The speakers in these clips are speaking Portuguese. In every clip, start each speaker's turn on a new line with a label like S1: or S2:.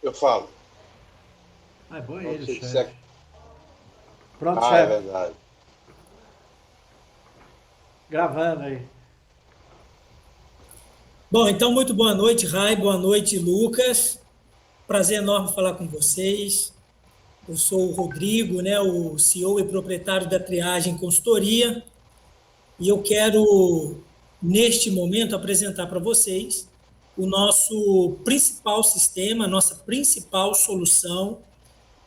S1: Eu falo.
S2: Ah, é bom
S1: Não
S2: ele,
S1: sei se
S2: chefe.
S1: é.
S2: Pronto,
S1: Ah, é
S2: chefe.
S1: verdade.
S2: Gravando aí.
S3: Bom, então, muito boa noite, Rai, boa noite, Lucas. Prazer enorme falar com vocês. Eu sou o Rodrigo, né, o CEO e proprietário da Triagem Consultoria, e eu quero, neste momento, apresentar para vocês o nosso principal sistema, nossa principal solução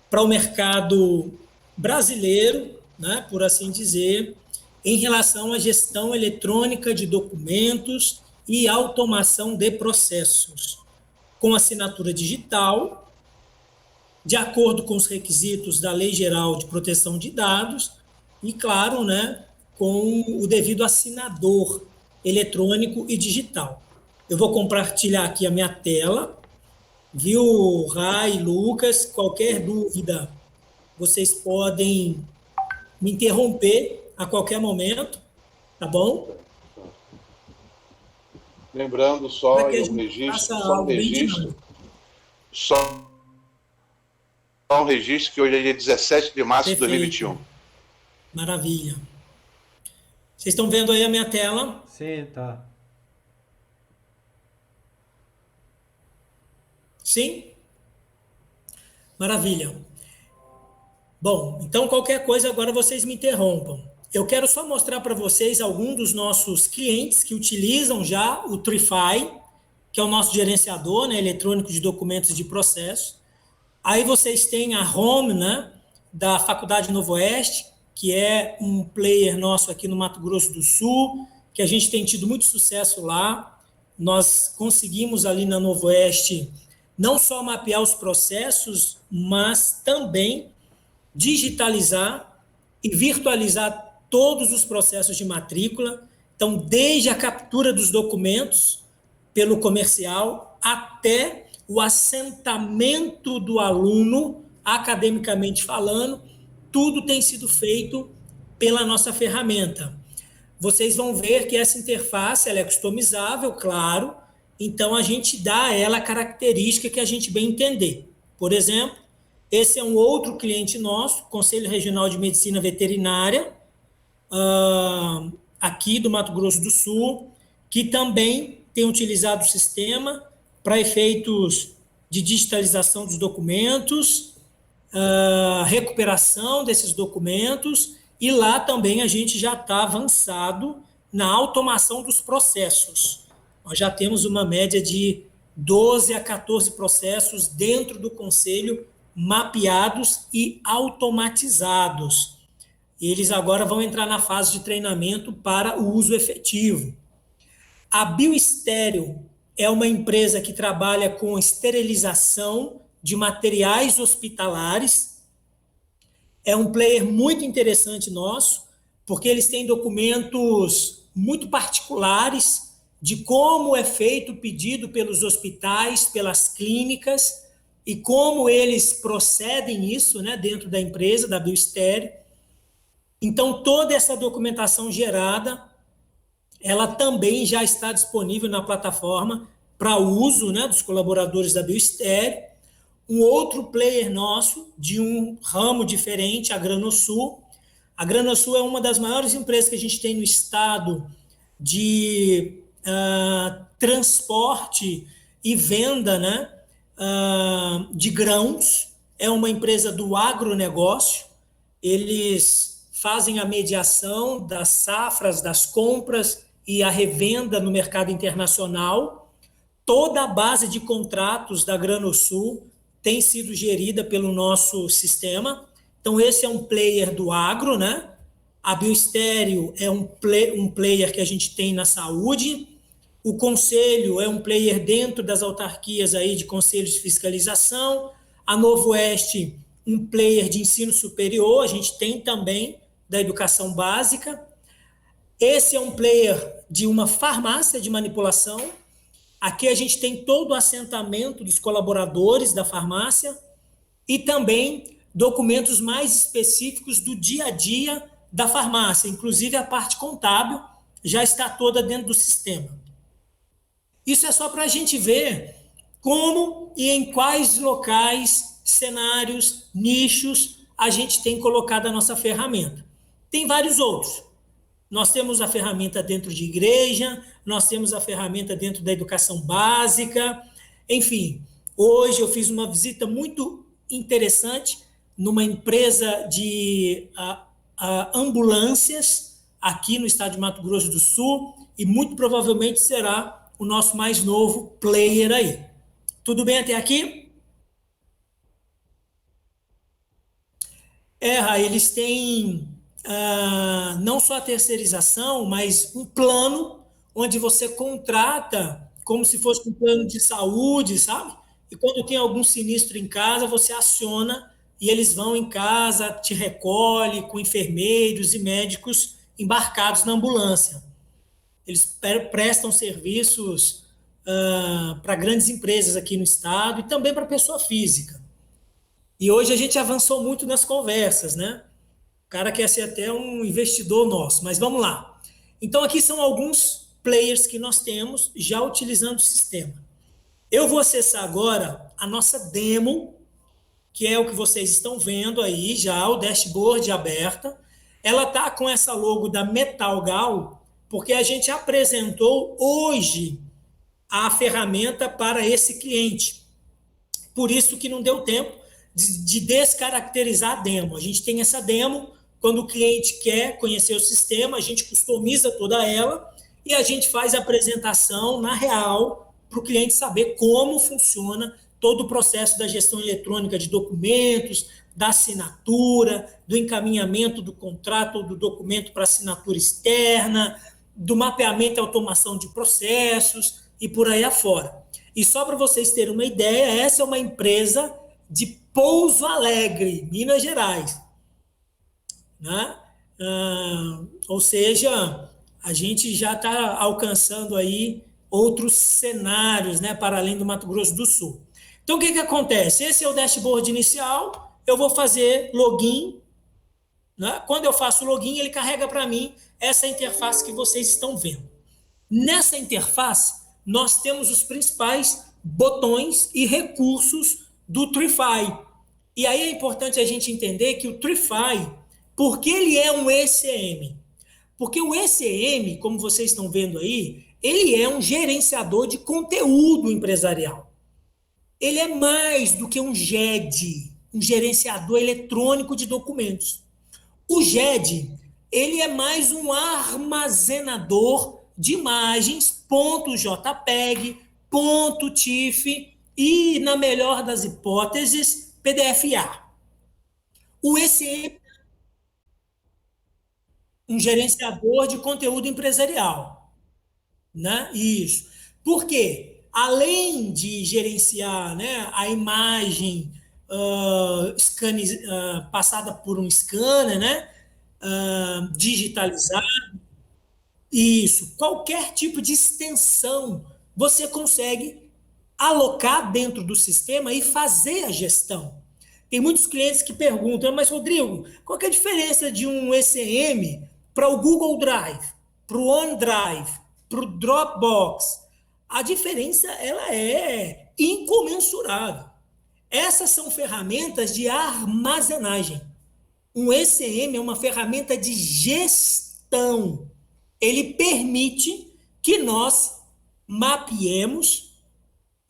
S3: para o mercado brasileiro, né, por assim dizer, em relação à gestão eletrônica de documentos e automação de processos, com assinatura digital, de acordo com os requisitos da Lei Geral de Proteção de Dados e, claro, né, com o devido assinador eletrônico e digital. Eu vou compartilhar aqui a minha tela, viu, Rai, Lucas? Qualquer dúvida, vocês podem me interromper a qualquer momento, tá bom?
S1: Lembrando
S3: Para
S1: só,
S3: que
S1: e
S3: a
S1: um
S3: gente
S1: registro,
S3: faça
S1: só um
S3: algo bem
S1: registro,
S3: dinâmico.
S1: só um registro que hoje é dia 17 de março de
S3: Perfeito,
S1: 2021.
S3: maravilha. Vocês estão vendo aí a minha tela?
S2: Sim, tá.
S3: Sim? Maravilha. Bom, então qualquer coisa agora vocês me interrompam. Eu quero só mostrar para vocês alguns dos nossos clientes que utilizam já o Trify, que é o nosso gerenciador, né, eletrônico de documentos de processo. Aí vocês têm a Home, né, da Faculdade Novo Oeste, que é um player nosso aqui no Mato Grosso do Sul, que a gente tem tido muito sucesso lá. Nós conseguimos ali na Novo Oeste não só mapear os processos, mas também digitalizar e virtualizar todos os processos de matrícula. Então, desde a captura dos documentos pelo comercial até o assentamento do aluno, academicamente falando, tudo tem sido feito pela nossa ferramenta. Vocês vão ver que essa interface ela é customizável, claro, então a gente dá a ela a característica que a gente bem entender. Por exemplo, esse é um outro cliente nosso, Conselho Regional de Medicina Veterinária, aqui do Mato Grosso do Sul, que também tem utilizado o sistema para efeitos de digitalização dos documentos, recuperação desses documentos, e lá também a gente já está avançado na automação dos processos. Nós já temos uma média de 12 a 14 processos dentro do Conselho mapeados e automatizados. Eles agora vão entrar na fase de treinamento para o uso efetivo. A Bioestéreo é uma empresa que trabalha com esterilização de materiais hospitalares. É um player muito interessante nosso, porque eles têm documentos muito particulares de como é feito o pedido pelos hospitais, pelas clínicas, e como eles procedem nisso, né, dentro da empresa, da Bioestéreo. Então, toda essa documentação gerada, ela também já está disponível na plataforma para uso, né, dos colaboradores da Bioestéreo. Um outro player nosso, de um ramo diferente, a Granosul. A Granosul é uma das maiores empresas que a gente tem no estado de transporte e venda, né, de grãos. É uma empresa do agronegócio. Eles fazem a mediação das safras, das compras e a revenda no mercado internacional. Toda a base de contratos da Granosul tem sido gerida pelo nosso sistema. Então, esse é um player do agro, né? A Bioestéreo é um player que a gente tem na saúde. O Conselho é um player dentro das autarquias aí de conselhos de fiscalização. A Novo Oeste, um player de ensino superior. A gente tem também da educação básica. Esse é um player de uma farmácia de manipulação. Aqui a gente tem todo o assentamento dos colaboradores da farmácia e também documentos mais específicos do dia a dia da farmácia, inclusive a parte contábil já está toda dentro do sistema. Isso é só para a gente ver como e em quais locais, cenários, nichos a gente tem colocado a nossa ferramenta. Tem vários outros. Nós temos a ferramenta dentro de igreja, nós temos a ferramenta dentro da educação básica, enfim. Hoje eu fiz uma visita muito interessante numa empresa de ambulâncias aqui no estado de Mato Grosso do Sul e muito provavelmente será o nosso mais novo player aí. Tudo bem até aqui? Eles têm não só a terceirização, mas um plano onde você contrata como se fosse um plano de saúde, sabe? E quando tem algum sinistro em casa, você aciona e eles vão em casa, te recolhe com enfermeiros e médicos embarcados na ambulância. Eles prestam serviços para grandes empresas aqui no estado e também para pessoa física. E hoje a gente avançou muito nas conversas, né? O cara quer ser até um investidor nosso, mas vamos lá. Então, aqui são alguns players que nós temos já utilizando o sistema. Eu vou acessar agora a nossa demo, que é o que vocês estão vendo aí já, o dashboard aberta. Ela está com essa logo da Metalgal, porque a gente apresentou hoje a ferramenta para esse cliente. Por isso que não deu tempo de descaracterizar a demo. A gente tem essa demo, quando o cliente quer conhecer o sistema, a gente customiza toda ela e a gente faz a apresentação na real para o cliente saber como funciona todo o processo da gestão eletrônica de documentos, da assinatura, do encaminhamento do contrato ou do documento para assinatura externa, do mapeamento e automação de processos e por aí afora. E só para vocês terem uma ideia, essa é uma empresa de Pouso Alegre, Minas Gerais. Né? Ou seja, a gente já está alcançando aí outros cenários, né, para além do Mato Grosso do Sul. Então, o que acontece? Esse é o dashboard inicial, eu vou fazer login. Né? Quando eu faço login, ele carrega para mim essa interface que vocês estão vendo. Nessa interface, nós temos os principais botões e recursos do Trify. E aí é importante a gente entender que o Trify, por que ele é um ECM? Porque o ECM, como vocês estão vendo aí, ele é um gerenciador de conteúdo empresarial. Ele é mais do que um GED, um gerenciador eletrônico de documentos. O GED, ele é mais um armazenador de imagens, .jpeg, .tif e, na melhor das hipóteses, PDF-A. O ECM, um gerenciador de conteúdo empresarial. Né? Isso. Por quê? Além de gerenciar, né, a imagem passada por um scanner, né, digitalizada, isso, qualquer tipo de extensão você consegue alocar dentro do sistema e fazer a gestão. Tem muitos clientes que perguntam, mas Rodrigo, qual que é a diferença de um ECM para o Google Drive, para o OneDrive, para o Dropbox? A diferença ela é incomensurável. Essas são ferramentas de armazenagem. Um ECM é uma ferramenta de gestão. Ele permite que nós mapeemos,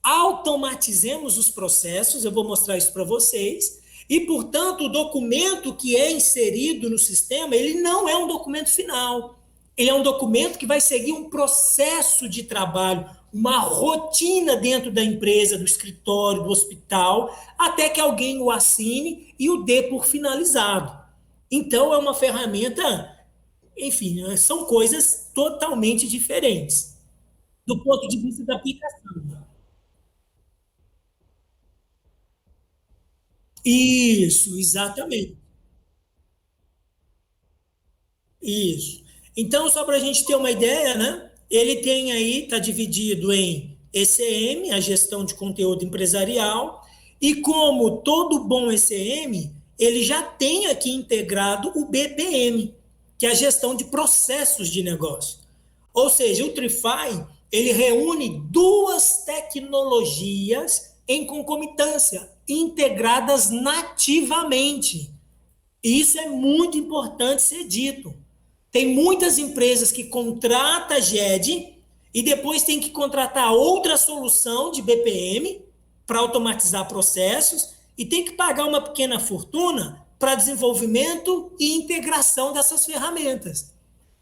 S3: automatizemos os processos, eu vou mostrar isso para vocês, e, portanto, o documento que é inserido no sistema, ele não é um documento final. Ele é um documento que vai seguir um processo de trabalho, uma rotina dentro da empresa, do escritório, do hospital, até que alguém o assine e o dê por finalizado. Então, é uma ferramenta, enfim, são coisas totalmente diferentes do ponto de vista da aplicação. Isso, exatamente. Isso. Então, só para a gente ter uma ideia, né? Ele tem aí, está dividido em ECM, a gestão de conteúdo empresarial, e como todo bom ECM, ele já tem aqui integrado o BPM, que é a gestão de processos de negócio. Ou seja, o Trify, ele reúne duas tecnologias em concomitância, integradas nativamente. E isso é muito importante ser dito. Tem muitas empresas que contratam a GED e depois tem que contratar outra solução de BPM para automatizar processos e tem que pagar uma pequena fortuna para desenvolvimento e integração dessas ferramentas.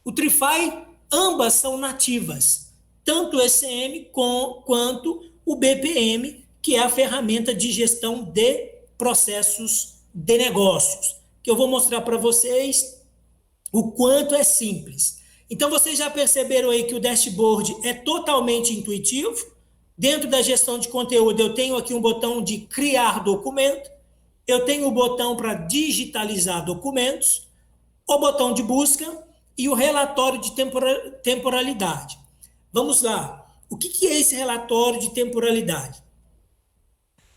S3: O Trify, ambas são nativas, tanto o ECM quanto o BPM, que é a ferramenta de gestão de processos de negócios, que eu vou mostrar para vocês o quanto é simples. Então, vocês já perceberam aí que o dashboard é totalmente intuitivo. Dentro da gestão de conteúdo, eu tenho aqui um botão de criar documento, eu tenho o botão para digitalizar documentos, o botão de busca e o relatório de temporalidade. Vamos lá. O que é esse relatório de temporalidade?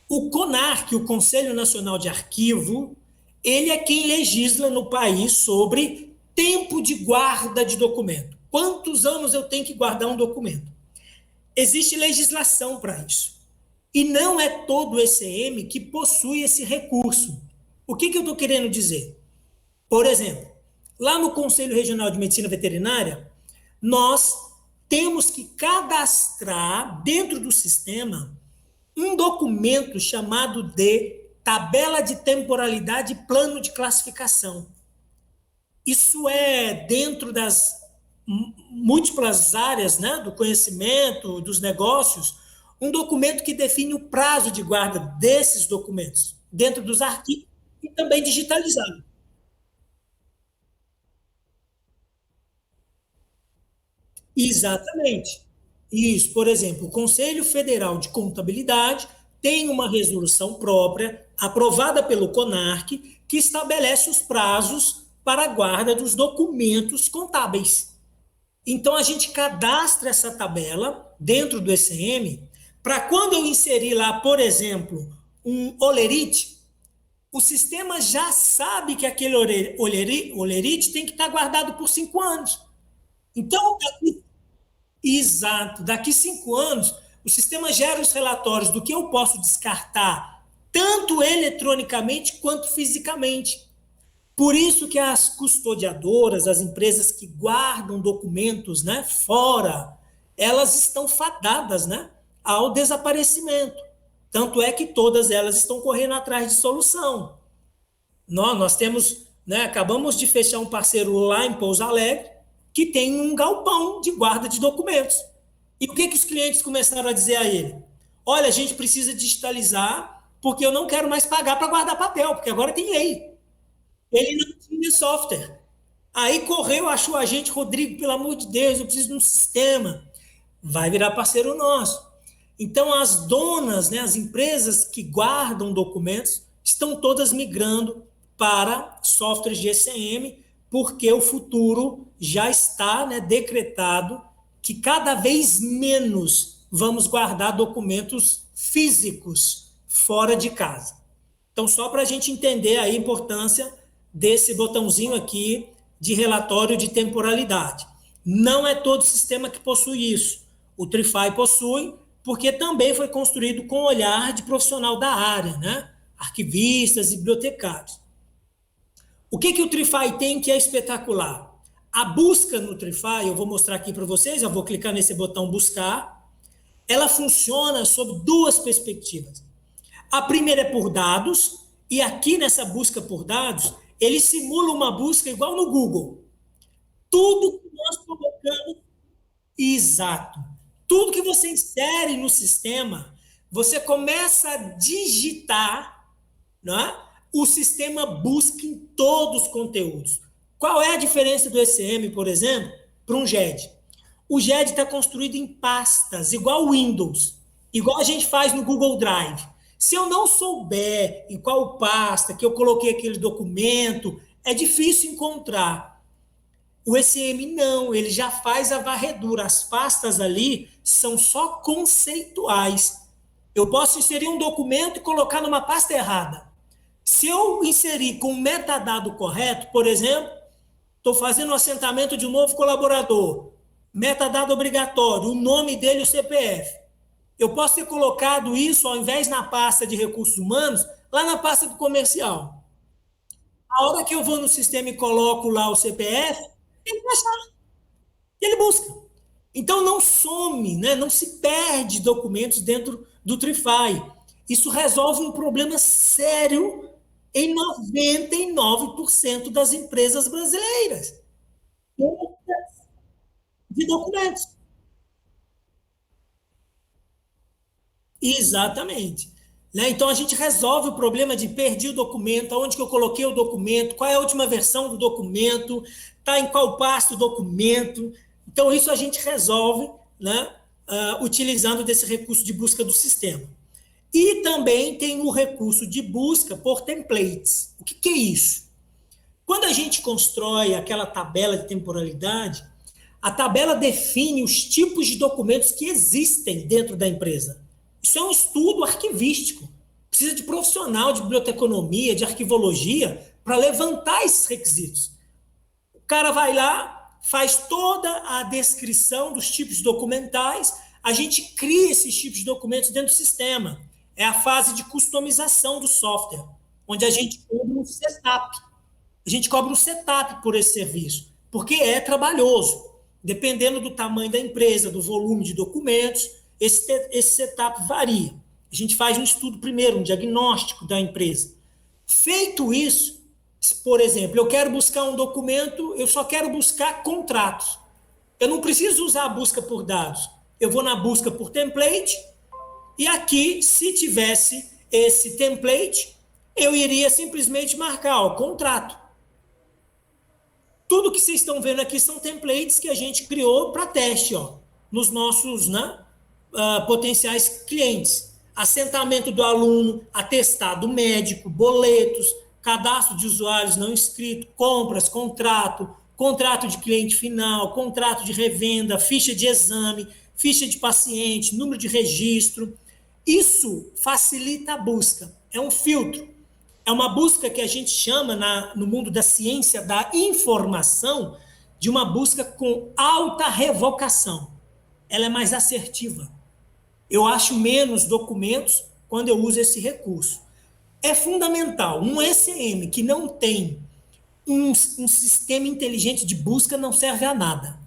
S3: O CONARC, o Conselho Nacional de Arquivo, ele é quem legisla no país sobre tempo de guarda de documento. Quantos anos eu tenho que guardar um documento? Existe legislação para isso. E não é todo o ECM que possui esse recurso. O que eu estou querendo dizer? Por exemplo, lá no Conselho Regional de Medicina Veterinária, nós temos que cadastrar dentro do sistema um documento chamado de tabela de temporalidade e plano de classificação. Isso é dentro das múltiplas áreas, né, do conhecimento, dos negócios, um documento que define o prazo de guarda desses documentos dentro dos arquivos e também digitalizado. Exatamente. Isso, por exemplo, o Conselho Federal de Contabilidade tem uma resolução própria, aprovada pelo CONARC, que estabelece os prazos para a guarda dos documentos contábeis. Então, a gente cadastra essa tabela dentro do ECM, para quando eu inserir lá, por exemplo, um olerite, o sistema já sabe que aquele olerite tem que estar guardado por 5 anos. Então, daqui 5 anos, o sistema gera os relatórios do que eu posso descartar, tanto eletronicamente quanto fisicamente. Por isso que as custodiadoras, as empresas que guardam documentos, né, fora, elas estão fadadas, né, ao desaparecimento. Tanto é que todas elas estão correndo atrás de solução. Nós temos, né, acabamos de fechar um parceiro lá em Pouso Alegre, que tem um galpão de guarda de documentos. E o que os clientes começaram a dizer a ele? Olha, a gente precisa digitalizar, porque eu não quero mais pagar para guardar papel, porque agora tem lei. Ele não tinha software. Aí correu, achou a gente, Rodrigo, pelo amor de Deus, eu preciso de um sistema. Vai virar parceiro nosso. Então, as donas, né, as empresas que guardam documentos, estão todas migrando para softwares de ECM, porque o futuro já está, né, decretado que cada vez menos vamos guardar documentos físicos fora de casa. Então, só para a gente entender a importância desse botãozinho aqui de relatório de temporalidade. Não é todo sistema que possui isso. O Trify possui, porque também foi construído com o olhar de profissional da área, né? Arquivistas e bibliotecários. O que o Trify tem que é espetacular? A busca no Trify, eu vou mostrar aqui para vocês, eu vou clicar nesse botão buscar, ela funciona sob duas perspectivas. A primeira é por dados, e aqui nessa busca por dados, ele simula uma busca igual no Google. Tudo que nós colocamos, exato, tudo que você insere no sistema, você começa a digitar, né? O sistema busca em todos os conteúdos. Qual é a diferença do ECM, por exemplo, para um GED? O GED está construído em pastas, igual o Windows, igual a gente faz no Google Drive. Se eu não souber em qual pasta que eu coloquei aquele documento, é difícil encontrar. O ECM não, ele já faz a varredura. As pastas ali são só conceituais. Eu posso inserir um documento e colocar numa pasta errada. Se eu inserir com o metadado correto, por exemplo, estou fazendo o assentamento de um novo colaborador, metadado obrigatório, o nome dele e o CPF. Eu posso ter colocado isso, ao invés na pasta de recursos humanos, lá na pasta do comercial. A hora que eu vou no sistema e coloco lá o CPF, ele vai achar, ele busca. Então não some, né? Não se perde documentos dentro do Trify. Isso resolve um problema sério em 99% das empresas brasileiras. De documentos. Exatamente. Né? Então a gente resolve o problema de perdi o documento, onde que eu coloquei o documento, qual é a última versão do documento, está em qual pasta o documento. Então isso a gente resolve, né, utilizando desse recurso de busca do sistema. E também tem o recurso de busca por templates. O que é isso? Quando a gente constrói aquela tabela de temporalidade, a tabela define os tipos de documentos que existem dentro da empresa. Isso é um estudo arquivístico. Precisa de profissional de biblioteconomia, de arquivologia, para levantar esses requisitos. O cara vai lá, faz toda a descrição dos tipos documentais, a gente cria esses tipos de documentos dentro do sistema. É a fase de customização do software, onde a gente cobra um setup. A gente cobra um setup por esse serviço, porque é trabalhoso. Dependendo do tamanho da empresa, do volume de documentos, esse setup varia. A gente faz um estudo primeiro, um diagnóstico da empresa. Feito isso, por exemplo, eu quero buscar um documento, eu só quero buscar contratos. Eu não preciso usar a busca por dados. Eu vou na busca por template e aqui, se tivesse esse template, eu iria simplesmente marcar o contrato. Tudo que vocês estão vendo aqui são templates que a gente criou para teste, nos nossos, né, potenciais clientes. Assentamento do aluno, atestado médico, boletos, cadastro de usuários não inscrito, compras, contrato de cliente final, contrato de revenda, ficha de exame, ficha de paciente, número de registro. Isso facilita a busca, é um filtro. É uma busca que a gente chama, no mundo da ciência da informação, de uma busca com alta revocação. Ela é mais assertiva. Eu acho menos documentos quando eu uso esse recurso. É fundamental. Um ECM que não tem um sistema inteligente de busca não serve a nada.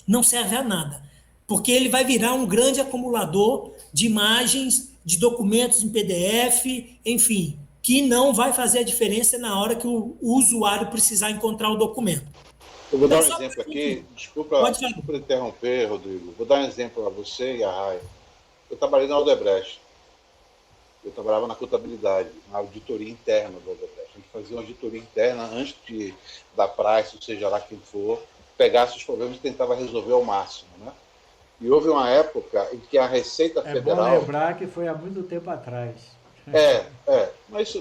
S3: Não serve a nada. Porque ele vai virar um grande acumulador de imagens, de documentos em PDF, enfim, que não vai fazer a diferença na hora que o usuário precisar encontrar o documento.
S1: Eu vou dar um exemplo aqui, desculpa interromper, Rodrigo. Vou dar um exemplo a você e a Rai. Eu trabalhei na Odebrecht. Eu trabalhava na contabilidade, na auditoria interna da Odebrecht. A gente fazia uma auditoria interna antes da Price, ou seja lá quem for, pegasse os problemas e tentava resolver ao máximo, né? E houve uma época em que a Receita Federal...
S2: É bom lembrar que foi há muito tempo atrás.
S1: Mas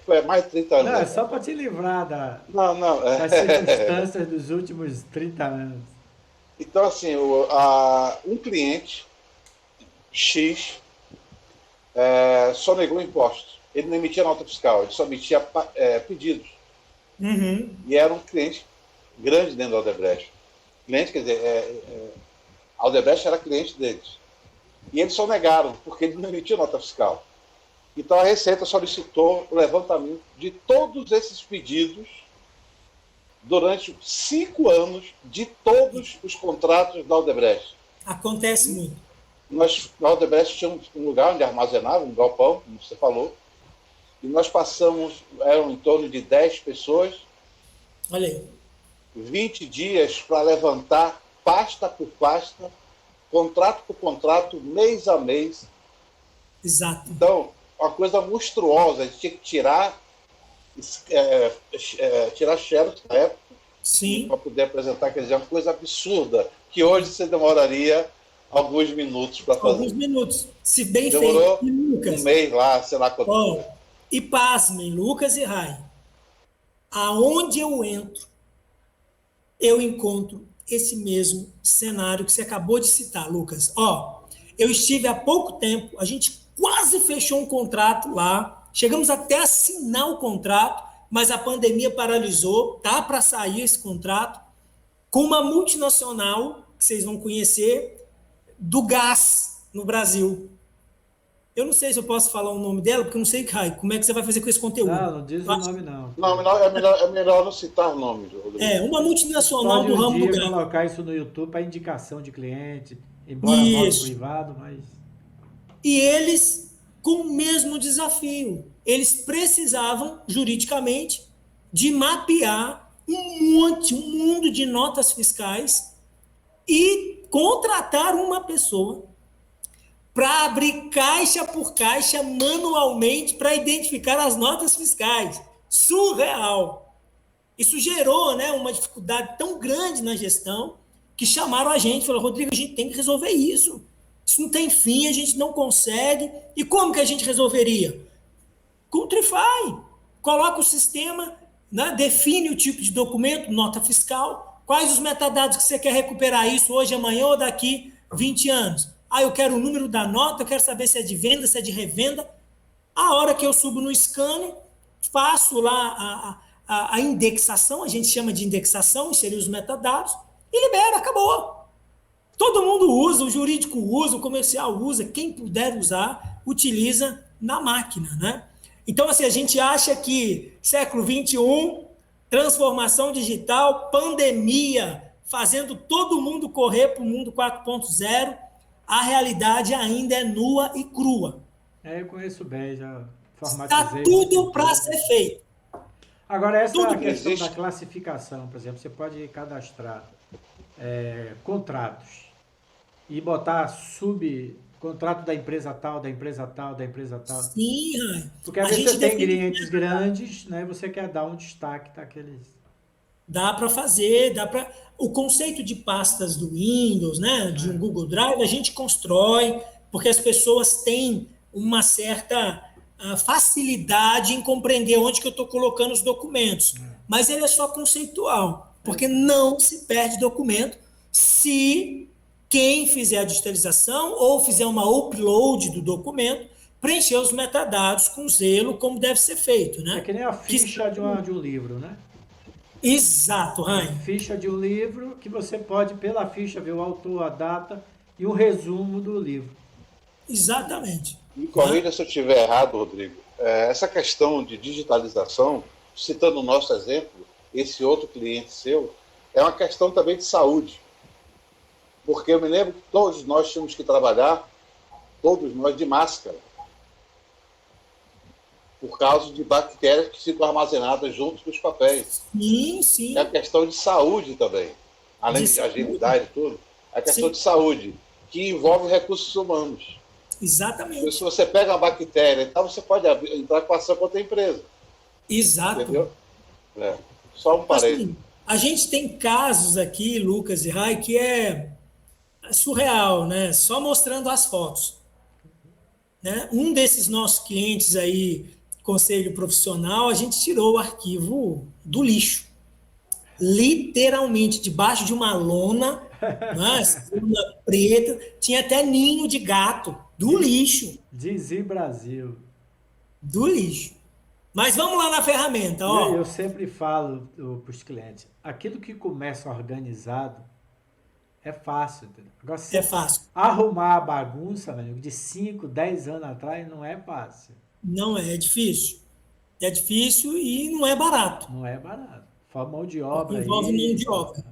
S1: foi há mais de 30 anos.
S2: Não, é só para te livrar das circunstâncias dos últimos 30 anos.
S1: Então, assim, um cliente X só negou impostos. Ele não emitia nota fiscal, ele só emitia pedidos.
S3: Uhum.
S1: E era um cliente grande dentro da Odebrecht. Cliente, quer dizer, a Odebrecht era cliente deles. E eles só negaram, porque ele não emitia nota fiscal. Então a Receita solicitou o levantamento de todos esses pedidos durante 5 anos de todos os contratos da Odebrecht.
S3: Acontece muito.
S1: Nós, na Odebrecht, tínhamos um lugar onde armazenava, um galpão, como você falou, e nós passamos, eram em torno de 10 pessoas,
S3: olha aí,
S1: 20 dias para levantar pasta por pasta, contrato por contrato, mês a mês.
S3: Exato.
S1: Então, uma coisa monstruosa, a gente tinha que tirar xerox na época, para poder apresentar, quer dizer, uma coisa absurda, que hoje você demoraria alguns minutos para fazer.
S3: Alguns minutos, se bem
S1: demorou
S3: feito. Lucas,
S1: um mês lá, sei lá quanto.
S3: E pasmem, Lucas e Rai, aonde eu entro, eu encontro esse mesmo cenário que você acabou de citar, Lucas. Eu estive há pouco tempo, a gente quase fechou um contrato lá, chegamos até a assinar o contrato, mas a pandemia paralisou, tá para sair esse contrato. com uma multinacional, que vocês vão conhecer, do gás no Brasil. Eu não sei se eu posso falar o nome dela, porque eu não sei, Caio, como é que você vai fazer com esse conteúdo.
S2: Não diz o nome, não.
S1: Não, é melhor não citar nomes, Rodrigo.
S3: Uma multinacional do ramo do gás.
S2: Pode colocar isso no YouTube para indicação de cliente, embora modo privado, mas...
S3: E eles, com o mesmo desafio, eles precisavam, juridicamente, de mapear um mundo de notas fiscais e contratar uma pessoa para abrir caixa por caixa manualmente para identificar as notas fiscais. Surreal! Isso gerou, né, uma dificuldade tão grande na gestão que chamaram a gente e falaram, Rodrigo, a gente tem que resolver isso. Isso não tem fim, a gente não consegue. E como que a gente resolveria? Com o Trify. Coloca o sistema, né, define o tipo de documento, nota fiscal, quais os metadados que você quer recuperar isso hoje, amanhã ou daqui 20 anos. Eu quero o número da nota, eu quero saber se é de venda, se é de revenda. A hora que eu subo no scanner, faço lá a indexação, a gente chama de indexação, inserir os metadados, e libera, acabou. Todo mundo usa, o jurídico usa, o comercial usa, quem puder usar, utiliza na máquina, né? Então, assim, a gente acha que século XXI, transformação digital, pandemia, fazendo todo mundo correr para o mundo 4.0, a realidade ainda é nua e crua.
S2: Eu conheço bem, já formatizei.
S3: Está tudo para ser feito.
S2: Agora, essa questão da classificação, por exemplo, você pode cadastrar contratos e botar subcontrato da empresa tal, da empresa tal, da empresa tal.
S3: Sim,
S2: porque às vezes você tem clientes grandes, né? Você quer dar um destaque daqueles...
S3: Dá para fazer, o conceito de pastas do Windows, né, de um Google Drive, a gente constrói, porque as pessoas têm uma certa facilidade em compreender onde que eu estou colocando os documentos. Mas ele é só conceitual, porque não se perde documento se quem fizer a digitalização ou fizer uma upload do documento, preencher os metadados com zelo, como deve ser feito. Né?
S2: É que nem a ficha de um livro, né?
S3: Exato, Rain.
S2: Ficha de um livro que você pode, pela ficha, ver o autor, a data e o resumo do livro.
S3: Exatamente.
S1: Me corrija se eu estiver errado, Rodrigo. Essa questão de digitalização, citando o nosso exemplo, esse outro cliente seu, é uma questão também de saúde. Porque eu me lembro que todos nós tínhamos que trabalhar, todos nós, de máscara. Por causa de bactérias que ficam armazenadas junto com os papéis.
S3: Sim, sim.
S1: É a questão de saúde também. Além de agilidade e tudo, é a questão de saúde, que envolve recursos humanos.
S3: Exatamente.
S1: Porque se você pega uma bactéria, então você pode entrar com ação contra a empresa.
S3: Exato.
S1: Entendeu? Só um parênteses.
S3: Assim, a gente tem casos aqui, Lucas e Rai, que é surreal, né? Só mostrando as fotos. Né? Um desses nossos clientes aí, conselho profissional, a gente tirou o arquivo do lixo. Literalmente, debaixo de uma lona, né? Lona preta, tinha até ninho de gato, do lixo.
S2: Dizi Brasil.
S3: Do lixo. Mas vamos lá na ferramenta. Ó.
S2: Eu sempre falo para os clientes, aquilo que começa organizado é fácil. Entendeu? Agora,
S3: é fácil.
S2: Arrumar a bagunça, velho, de 5, 10 anos atrás não é fácil.
S3: Não é difícil. É difícil e não é barato.
S2: Não é barato. Mão de obra.
S3: Envolve mão de obra.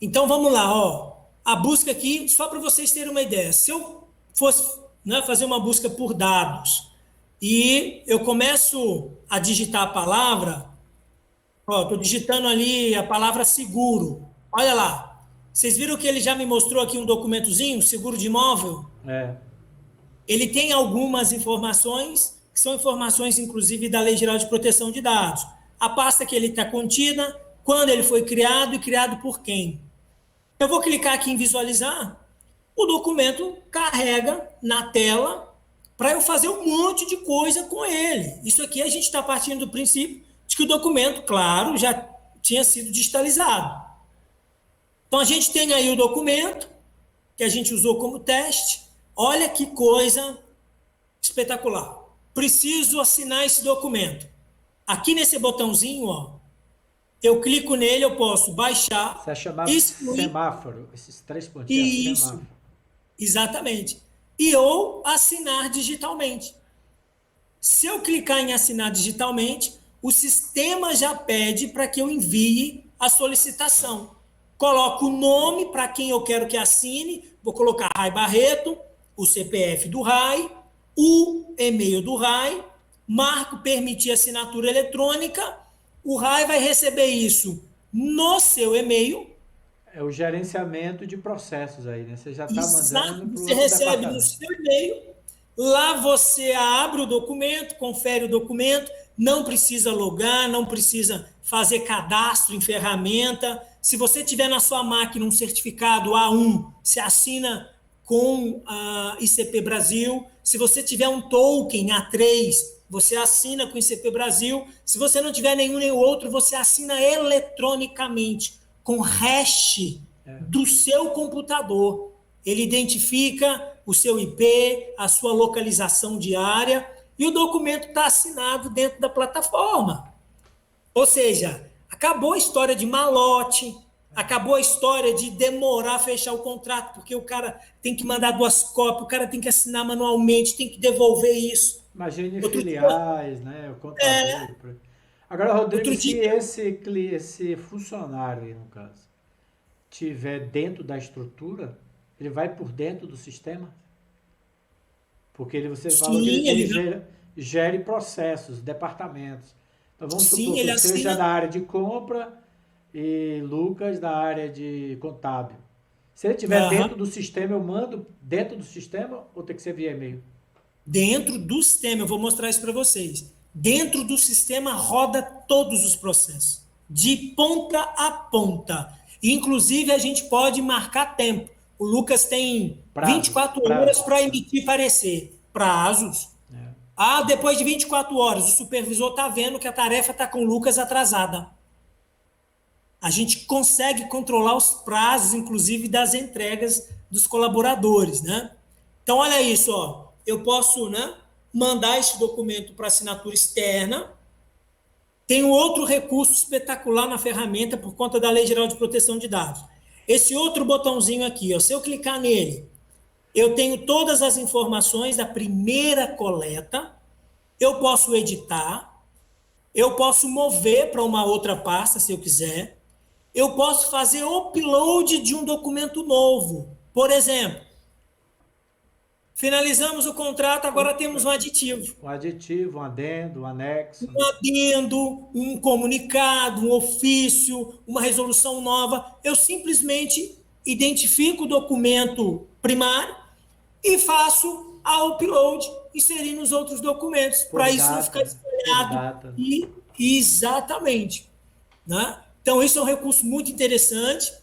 S3: Então vamos lá, ó. A busca aqui, só para vocês terem uma ideia. Se eu fosse, né, fazer uma busca por dados e eu começo a digitar a palavra, ó, estou digitando ali a palavra seguro. Olha lá. Vocês viram que ele já me mostrou aqui um documentozinho, seguro de imóvel? Ele tem algumas informações, que são informações, inclusive, da Lei Geral de Proteção de Dados. A pasta que ele está contida, quando ele foi criado e criado por quem. Eu vou clicar aqui em visualizar, o documento carrega na tela para eu fazer um monte de coisa com ele. Isso aqui a gente está partindo do princípio de que o documento, claro, já tinha sido digitalizado. Então, a gente tem aí o documento, que a gente usou como teste. Olha que coisa espetacular. Preciso assinar esse documento. Aqui nesse botãozinho, ó, Eu clico nele, eu posso baixar,
S2: Isso é chamado
S3: excluir.
S2: semáforo. Esses 3 pontinhos é
S3: Isso,
S2: semáforo.
S3: exatamente. E ou assinar digitalmente. Se eu clicar em assinar digitalmente, o sistema já pede para que eu envie a solicitação. Coloco o nome para quem eu quero que assine, vou colocar Rai Barreto, o CPF do Rai, o e-mail do Rai, marco permitir assinatura eletrônica, o Rai vai receber isso no seu e-mail.
S2: É o gerenciamento de processos aí, né? Você já está
S3: Exato,
S2: mandando para o
S3: você
S2: outro
S3: recebe no
S2: departamento.
S3: seu e-mail, lá você abre o documento, confere o documento, não precisa logar, não precisa fazer cadastro em ferramenta. Se você tiver na sua máquina um certificado A1, você assina com a ICP Brasil. Se você tiver um token A3, você assina com o ICP Brasil. Se você não tiver nenhum nem outro, você assina eletronicamente, com hash do seu computador. Ele identifica o seu IP, a sua localização diária, e o documento está assinado dentro da plataforma. Ou seja, acabou a história de malote, acabou a história de demorar a fechar o contrato, porque o cara tem que mandar 2 cópias, o cara tem que assinar manualmente, tem que devolver isso.
S2: Imagine
S3: Outro dia,
S2: filiais, né? O contador. Agora, Rodrigo,
S3: outro
S2: se
S3: dia,
S2: esse funcionário, aí, no caso, tiver dentro da estrutura, ele vai por dentro do sistema? Porque você falou que ele
S3: sim,
S2: tem gere processos, departamentos. Então vamos supor que
S3: ele
S2: eu seja da
S3: assina.
S2: área de compra e Lucas da área de contábil. Se ele estiver
S3: Aham.
S2: dentro do sistema, eu mando dentro do sistema ou tem que ser via e-mail?
S3: Dentro do sistema, eu vou mostrar isso para vocês. Dentro do sistema roda todos os processos, de ponta a ponta. Inclusive, a gente pode marcar tempo. O Lucas tem
S2: Prazos,
S3: 24 horas
S2: prazos.
S3: para emitir parecer. Prazos.
S2: É.
S3: Ah, depois de 24 horas, o supervisor está vendo que a tarefa está com o Lucas atrasada. A gente consegue controlar os prazos, inclusive, das entregas dos colaboradores, né? Então, olha isso, ó. Eu posso, né, mandar esse documento para assinatura externa. Tem um outro recurso espetacular na ferramenta por conta da Lei Geral de Proteção de Dados. Esse outro botãozinho aqui, ó, se eu clicar nele, eu tenho todas as informações da primeira coleta, eu posso editar, eu posso mover para uma outra pasta, se eu quiser, eu posso fazer upload de um documento novo. Por exemplo, finalizamos o contrato, agora temos um aditivo.
S2: Um aditivo, um adendo, um anexo.
S3: Um adendo, um comunicado, um ofício, uma resolução nova. Eu simplesmente identifico o documento primário e faço a upload, inserindo os outros documentos, para
S2: Por
S3: isso não ficar
S2: data, por
S3: espalhado.
S2: data.
S3: E exatamente. Né? Então, isso é um recurso muito interessante.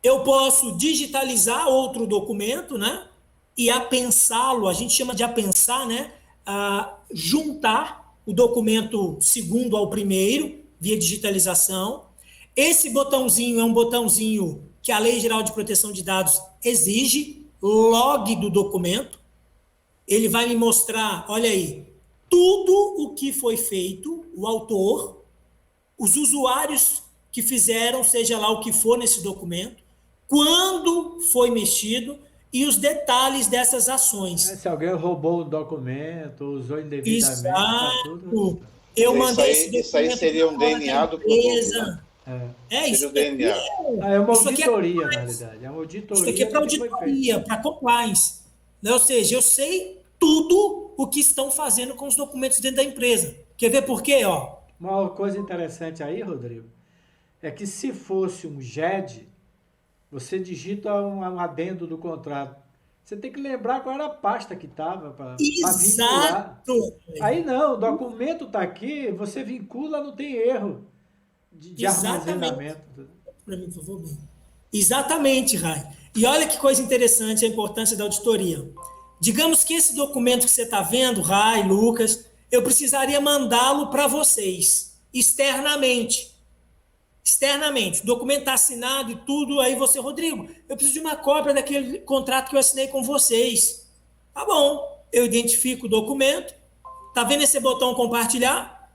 S3: Eu posso digitalizar outro documento, né? E apensá-lo, a gente chama de apensar, né? Juntar o documento segundo ao primeiro, via digitalização. Esse botãozinho é um botãozinho que a Lei Geral de Proteção de Dados exige, log do documento. Ele vai me mostrar, olha aí, tudo o que foi feito, o autor, os usuários que fizeram, seja lá o que for nesse documento, quando foi mexido e os detalhes dessas ações.
S2: Se alguém roubou o documento, usou indevidamente, está tudo.
S3: Exato. Eu mandei esse documento.
S1: Isso aí seria um DNA do produto, né?
S3: Isso
S1: seria o DNA.
S2: É uma
S3: isso aqui
S2: auditoria, na realidade. É uma auditoria.
S3: Isso aqui é para auditoria, para compliance. Ou seja, eu sei tudo o que estão fazendo com os documentos dentro da empresa. Quer ver por quê? Ó?
S2: Uma coisa interessante aí, Rodrigo, é que se fosse um GED, você digita um adendo do contrato. Você tem que lembrar qual era a pasta que estava para vincular. Aí não, o documento está aqui, você vincula, não tem erro de armazenamento.
S3: Para mim, por favor. Exatamente, Rai. E olha que coisa interessante a importância da auditoria. Digamos que esse documento que você está vendo, Rai, Lucas, eu precisaria mandá-lo para vocês, externamente. Externamente. O documento está assinado e tudo, aí você, Rodrigo, eu preciso de uma cópia daquele contrato que eu assinei com vocês. Tá bom, eu identifico o documento. Tá vendo esse botão compartilhar?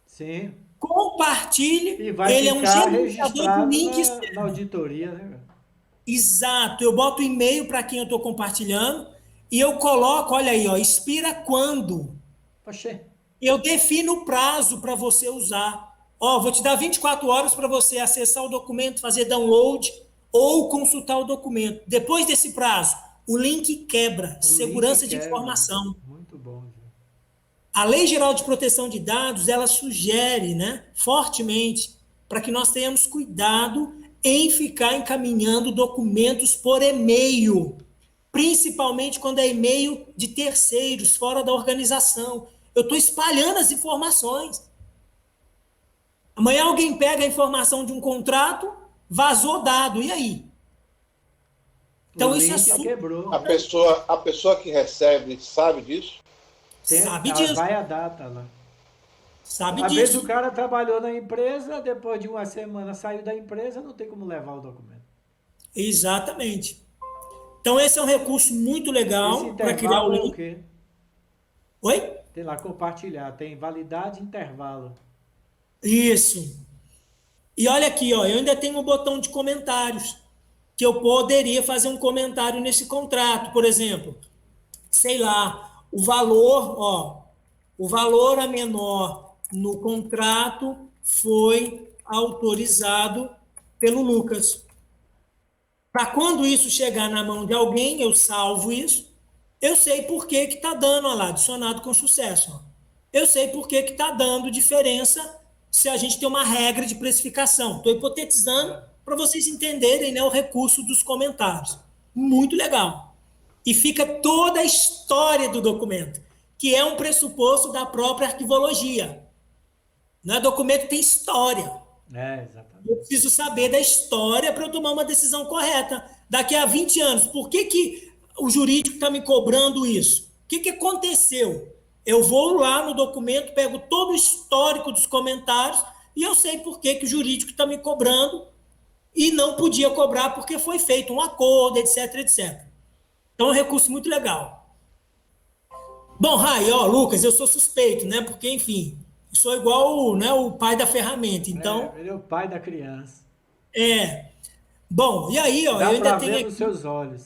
S2: Sim.
S3: compartilhe.
S2: E vai
S3: Ele é um
S2: ficar
S3: gerenciador de
S2: registrado
S3: link
S2: na
S3: externo.
S2: auditoria, né?
S3: Exato. Eu boto o e-mail para quem eu estou compartilhando e eu coloco, olha aí, ó, expira quando.
S2: Poxa,
S3: Eu defino o prazo para você usar. Ó, vou te dar 24 horas para você acessar o documento, fazer download ou consultar o documento. Depois desse prazo, o link quebra.
S2: o link
S3: Segurança de
S2: quebra.
S3: informação.
S2: Muito bom.
S3: A Lei Geral de Proteção de Dados, ela sugere, né, fortemente, para que nós tenhamos cuidado em ficar encaminhando documentos por e-mail, principalmente quando é e-mail de terceiros, fora da organização. Eu estou espalhando as informações. Amanhã alguém pega a informação de um contrato, vazou dado, e aí? Então
S2: o
S3: isso é
S2: link
S3: super...
S2: quebrou.
S1: A pessoa que recebe sabe disso?
S3: Sabe disso.
S2: Vai a data lá.
S3: Sabe
S2: Às vezes o
S3: disso.
S2: cara trabalhou na empresa, depois de uma semana saiu da empresa, não tem como levar o documento.
S3: Exatamente. Então esse é um recurso muito
S2: Esse
S3: legal para criar o
S2: intervalo é o
S3: link.
S2: quê?
S3: Oi?
S2: Tem lá compartilhar, tem validade e intervalo.
S3: Isso. E olha aqui, ó, eu ainda tenho um botão de comentários, que eu poderia fazer um comentário nesse contrato, por exemplo, sei lá, o valor a menor no contrato foi autorizado pelo Lucas. Para quando isso chegar na mão de alguém, eu salvo isso, eu sei por que está dando, olha lá, adicionado com sucesso. Ó. Eu sei por que está dando diferença se a gente tem uma regra de precificação. Estou hipotetizando para vocês entenderem, né, o recurso dos comentários. Muito legal. E fica toda a história do documento, que é um pressuposto da própria arquivologia. Não é documento, tem história.
S2: Exatamente.
S3: Eu preciso saber da história para eu tomar uma decisão correta. Daqui a 20 anos, por que o jurídico está me cobrando isso? O que aconteceu? Eu vou lá no documento, pego todo o histórico dos comentários e eu sei por que o jurídico está me cobrando e não podia cobrar porque foi feito um acordo, etc, etc. Então é um recurso muito legal. Bom, Rai, ó, Lucas, eu sou suspeito, né? Porque, enfim, sou igual né, o pai da ferramenta. Então,
S2: Ele é o pai da criança.
S3: Bom, e aí, ó,
S2: Dá
S3: eu ainda
S2: para
S3: tenho
S2: ver
S3: aqui,
S2: nos seus olhos.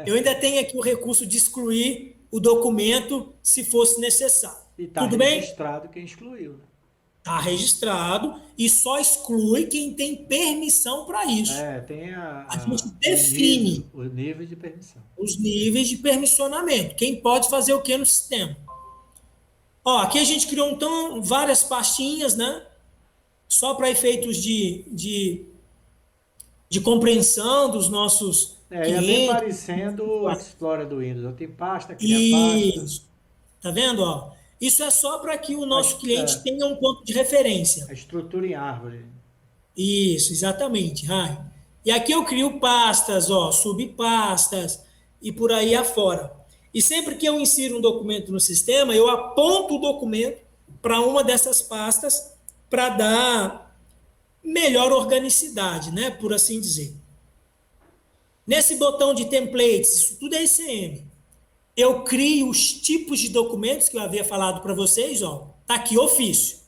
S3: eu ainda tenho aqui o recurso de excluir o documento se fosse necessário.
S2: E está
S3: Tudo bem?
S2: registrado quem excluiu. Né?
S3: Está registrado e só exclui quem tem permissão para isso.
S2: Tem
S3: A gente define
S2: o nível de permissão.
S3: os níveis de permissionamento. Quem pode fazer o que no sistema. Ó, aqui a gente criou então várias pastinhas, né? Só para efeitos de compreensão dos nossos clientes.
S2: É bem parecendo o Explorer do Windows. Eu tenho pasta, cria pasta.
S3: Isso. Tá vendo? Ó? Isso é só para que o nosso cliente tenha um ponto de referência.
S2: A estrutura em árvore.
S3: Isso, exatamente, Rai. E aqui eu crio pastas, ó, subpastas e por aí afora. E sempre que eu insiro um documento no sistema, eu aponto o documento para uma dessas pastas para dar melhor organicidade, né, por assim dizer. Nesse botão de templates, isso tudo é ICM. Eu crio os tipos de documentos que eu havia falado para vocês, ó. Tá aqui, ofício.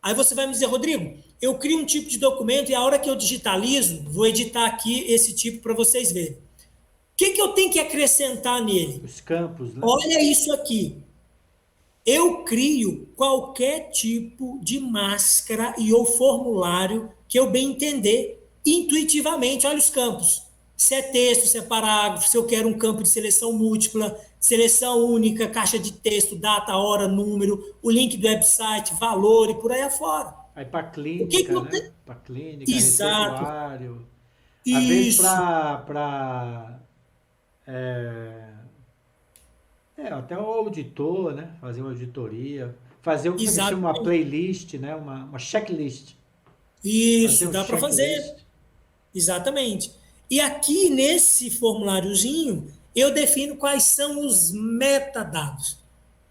S3: Aí você vai me dizer, Rodrigo, eu crio um tipo de documento e a hora que eu digitalizo, vou editar aqui esse tipo para vocês verem. O que eu tenho que acrescentar nele?
S2: Os campos, né?
S3: Olha isso aqui. Eu crio qualquer tipo de máscara e ou formulário que eu bem entender intuitivamente. Olha os campos. Se é texto, se é parágrafo, se eu quero um campo de seleção múltipla, seleção única, caixa de texto, data, hora, número, o link do website, valor e por aí afora.
S2: Aí para clínica, né? Para clínica, receituário. Às vezes para até o auditor, né? Fazer uma auditoria, fazer o que se chama uma playlist, né? Uma checklist.
S3: Isso, dá para fazer. Exatamente. E aqui nesse formuláriozinho, eu defino quais são os metadados.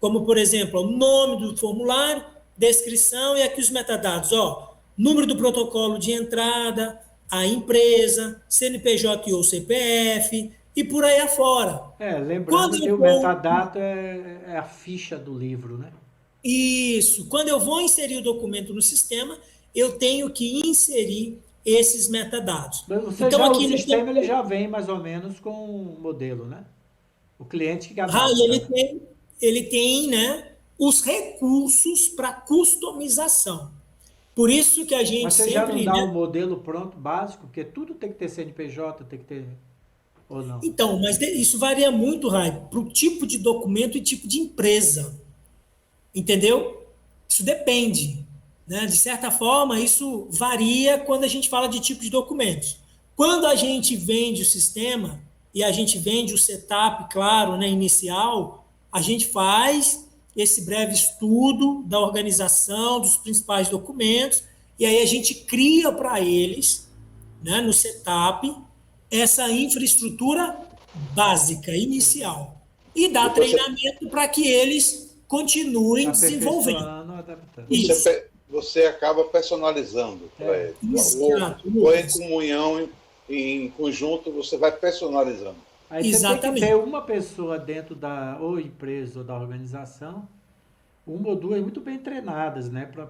S3: Como, por exemplo, o nome do formulário, descrição e aqui os metadados. Ó, número do protocolo de entrada, a empresa, CNPJ ou CPF e por aí afora.
S2: Lembrando que o metadado é a ficha do livro, né?
S3: Isso. Quando eu vou inserir o documento no sistema, eu tenho que inserir esses metadados.
S2: Você
S3: Então,
S2: já, o
S3: aqui no
S2: sistema ele já vem mais ou menos com um modelo, né? O cliente que
S3: ele
S2: adapta.
S3: tem, ele tem, né, os recursos para customização. Por isso que a
S2: Mas
S3: gente
S2: você já não
S3: sempre,
S2: dá um
S3: né?
S2: modelo pronto, básico, porque tudo tem que ter CNPJ, tem que ter. Ou não?
S3: Então, mas isso varia muito, Rai, para o tipo de documento e tipo de empresa. Entendeu? Isso depende. Né? De certa forma, isso varia quando a gente fala de tipo de documentos. Quando a gente vende o sistema e a gente vende o setup, claro, né, inicial, a gente faz esse breve estudo da organização, dos principais documentos, e aí a gente cria para eles, né, no setup, essa infraestrutura básica, inicial. E dá
S1: Depois
S3: treinamento para que eles continuem desenvolvendo.
S2: Aperfeiçoando, adaptando.
S3: Isso.
S1: você acaba personalizando para ele.
S3: Exato,
S1: Ou em
S3: Lucas.
S1: comunhão, em conjunto, você vai personalizando.
S2: Aí você tem que ter
S3: Exatamente.
S2: uma pessoa dentro da ou empresa ou da organização, uma ou duas muito bem treinadas, né, para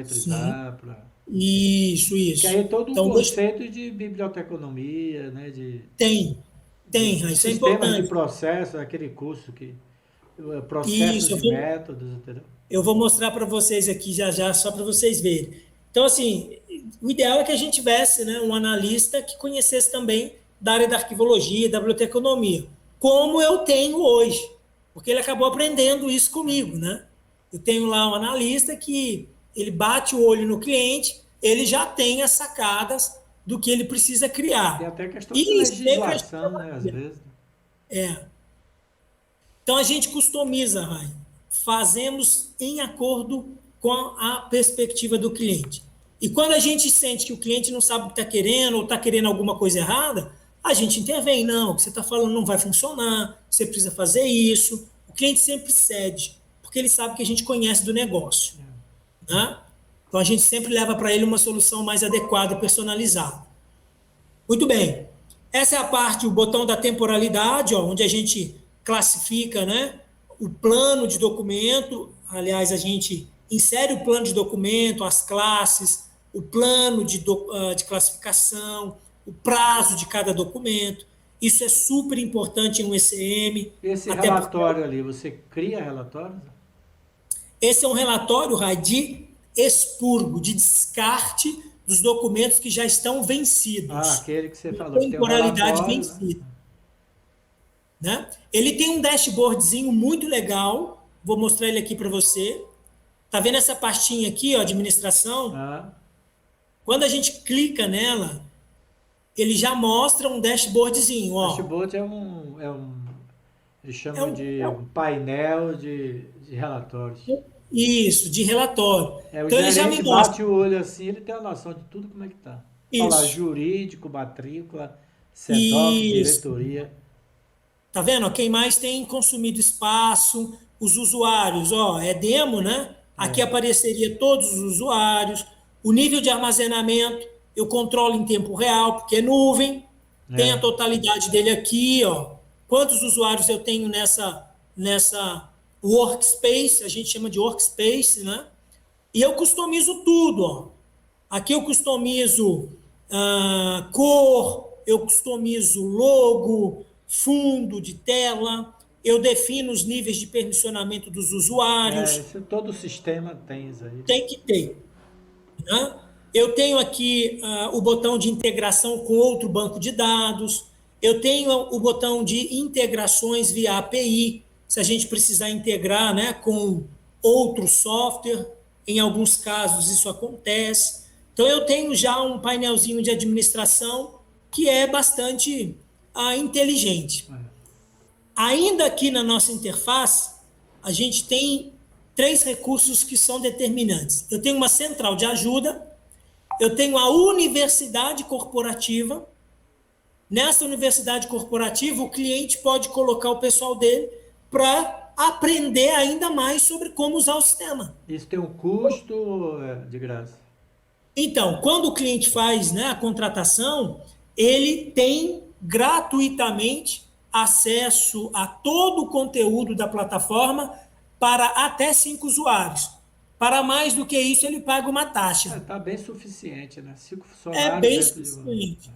S3: Sim.
S2: parametrizar, para
S3: Isso,
S2: que aí é
S3: isso.
S2: todo um
S3: Então,
S2: conceito de biblioteconomia, né,
S3: tem,
S2: de
S3: isso é
S2: sistemas de
S3: importante.
S2: processo, aquele curso que processos
S3: Isso,
S2: e métodos, entendeu?
S3: eu vou mostrar para vocês aqui já já, só para vocês verem. Então, assim, o ideal é que a gente tivesse, né, um analista que conhecesse também da área da arquivologia, da biblioteconomia, como eu tenho hoje, porque ele acabou aprendendo isso comigo, né? Eu tenho lá um analista que ele bate o olho no cliente, ele já tem as sacadas do que ele precisa
S2: Tem
S3: criar.
S2: até questão de
S3: E sempre a gente
S2: legislação, né, às
S3: avalia.
S2: vezes.
S3: É. Então a gente customiza, Rai. Fazemos em acordo com a perspectiva do cliente. E quando a gente sente que o cliente não sabe o que está querendo ou está querendo alguma coisa errada, a gente intervém. Não, o que você está falando não vai funcionar, você precisa fazer isso. O cliente sempre cede, porque ele sabe que a gente conhece do negócio. Né? Então a gente sempre leva para ele uma solução mais adequada e personalizada. Muito bem. Essa é a parte, o botão da temporalidade, ó, onde a gente classifica, né, o plano de documento. Aliás, a gente insere o plano de documento, as classes, o plano de classificação, o prazo de cada documento. Isso é super importante em um ECM,
S2: Esse
S3: até porque
S2: relatório ali, você cria relatórios?
S3: esse é um relatório, Rai, de expurgo, de descarte dos documentos que já estão
S2: Ah,
S3: vencidos,
S2: aquele que você
S3: com
S2: falou, que tem um
S3: temporalidade
S2: relatório, né?
S3: vencida. Né? Ele tem um dashboardzinho muito legal, vou mostrar ele aqui para você. Tá vendo essa pastinha aqui, ó, administração?
S2: Ah,
S3: Quando a gente clica nela, ele já mostra um dashboardzinho, ó.
S2: dashboard eles
S3: É
S2: chamam
S3: um,
S2: de
S3: é
S2: um painel de relatórios.
S3: isso, de relatório.
S2: É, o
S3: Então ele já me
S2: gerente
S3: mostra
S2: bate o olho assim, ele tem a noção de tudo como é que tá. Olha lá,
S3: isso.
S2: jurídico, matrícula, SEDOC,
S3: Isso.
S2: diretoria.
S3: Tá vendo? Quem mais tem consumido espaço, os usuários, ó, é demo, né? Aqui
S2: É,
S3: apareceria todos os usuários, o nível de armazenamento eu controlo em tempo real, porque é nuvem, tem a
S2: é.
S3: totalidade dele aqui, ó. Quantos usuários eu tenho nessa workspace, a gente chama de workspace, né? E eu customizo tudo, ó. Aqui eu customizo cor, eu customizo logo, fundo de tela, eu defino os níveis de permissionamento dos usuários,
S2: Isso, todo o sistema tem isso aí.
S3: tem que ter. Né? Eu tenho aqui o botão de integração com outro banco de dados, eu tenho o botão de integrações via API, se a gente precisar integrar, né, com outro software, em alguns casos isso acontece. Então eu tenho já um painelzinho de administração que é bastante inteligente. Ainda aqui na nossa interface, a gente tem três recursos que são determinantes. Eu tenho uma central de ajuda, eu tenho a universidade corporativa. Nessa universidade corporativa, o cliente pode colocar o pessoal dele para aprender ainda mais sobre como usar o sistema.
S2: Isso tem um custo de graça.
S3: Então, quando o cliente faz, né, a contratação, ele tem gratuitamente acesso a todo o conteúdo da plataforma para até 5 usuários. Para mais do que isso, ele paga uma taxa.
S2: Está bem suficiente, né? 5
S3: É
S2: funcionários
S3: bem
S2: dentro de
S3: suficiente.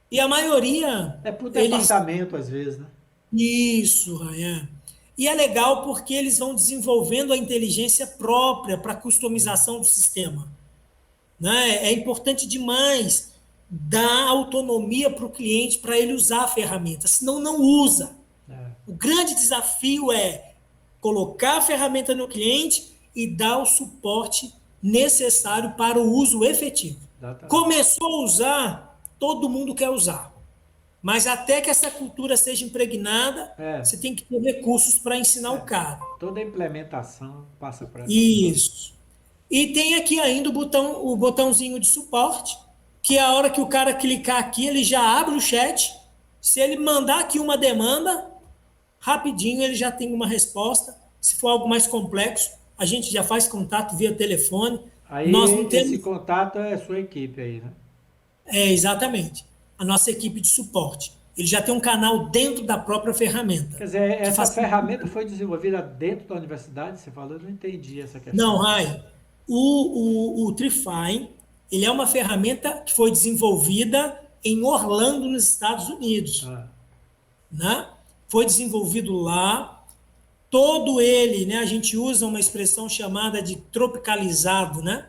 S3: E a maioria...
S2: É por departamento, às vezes, né?
S3: Isso, Rayan. E é legal porque eles vão desenvolvendo a inteligência própria para customização do sistema. Né? É importante demais dar autonomia para o cliente para ele usar a ferramenta, senão não usa. O grande desafio é colocar a ferramenta no cliente e dar o suporte necessário para o uso efetivo. Começou a usar, todo mundo quer usar. Mas até que essa cultura seja impregnada, você tem que ter recursos para ensinar o cara.
S2: Toda a implementação passa para
S3: isso. E tem aqui ainda o botãozinho de suporte, que a hora que o cara clicar aqui, ele já abre o chat. Se ele mandar aqui uma demanda, rapidinho ele já tem uma resposta. Se for algo mais complexo, a gente já faz contato via telefone.
S2: Aí nós não temos... esse contato é a sua equipe aí, né?
S3: Exatamente. A nossa equipe de suporte. Ele já tem um canal dentro da própria ferramenta.
S2: Quer dizer, essa ferramenta foi desenvolvida dentro da universidade? Você falou, eu não entendi essa questão.
S3: Não, Rai. O Trifine, ele é uma ferramenta que foi desenvolvida em Orlando, nos Estados Unidos. Né? Foi desenvolvido lá. Todo ele, né, a gente usa uma expressão chamada de tropicalizado, né?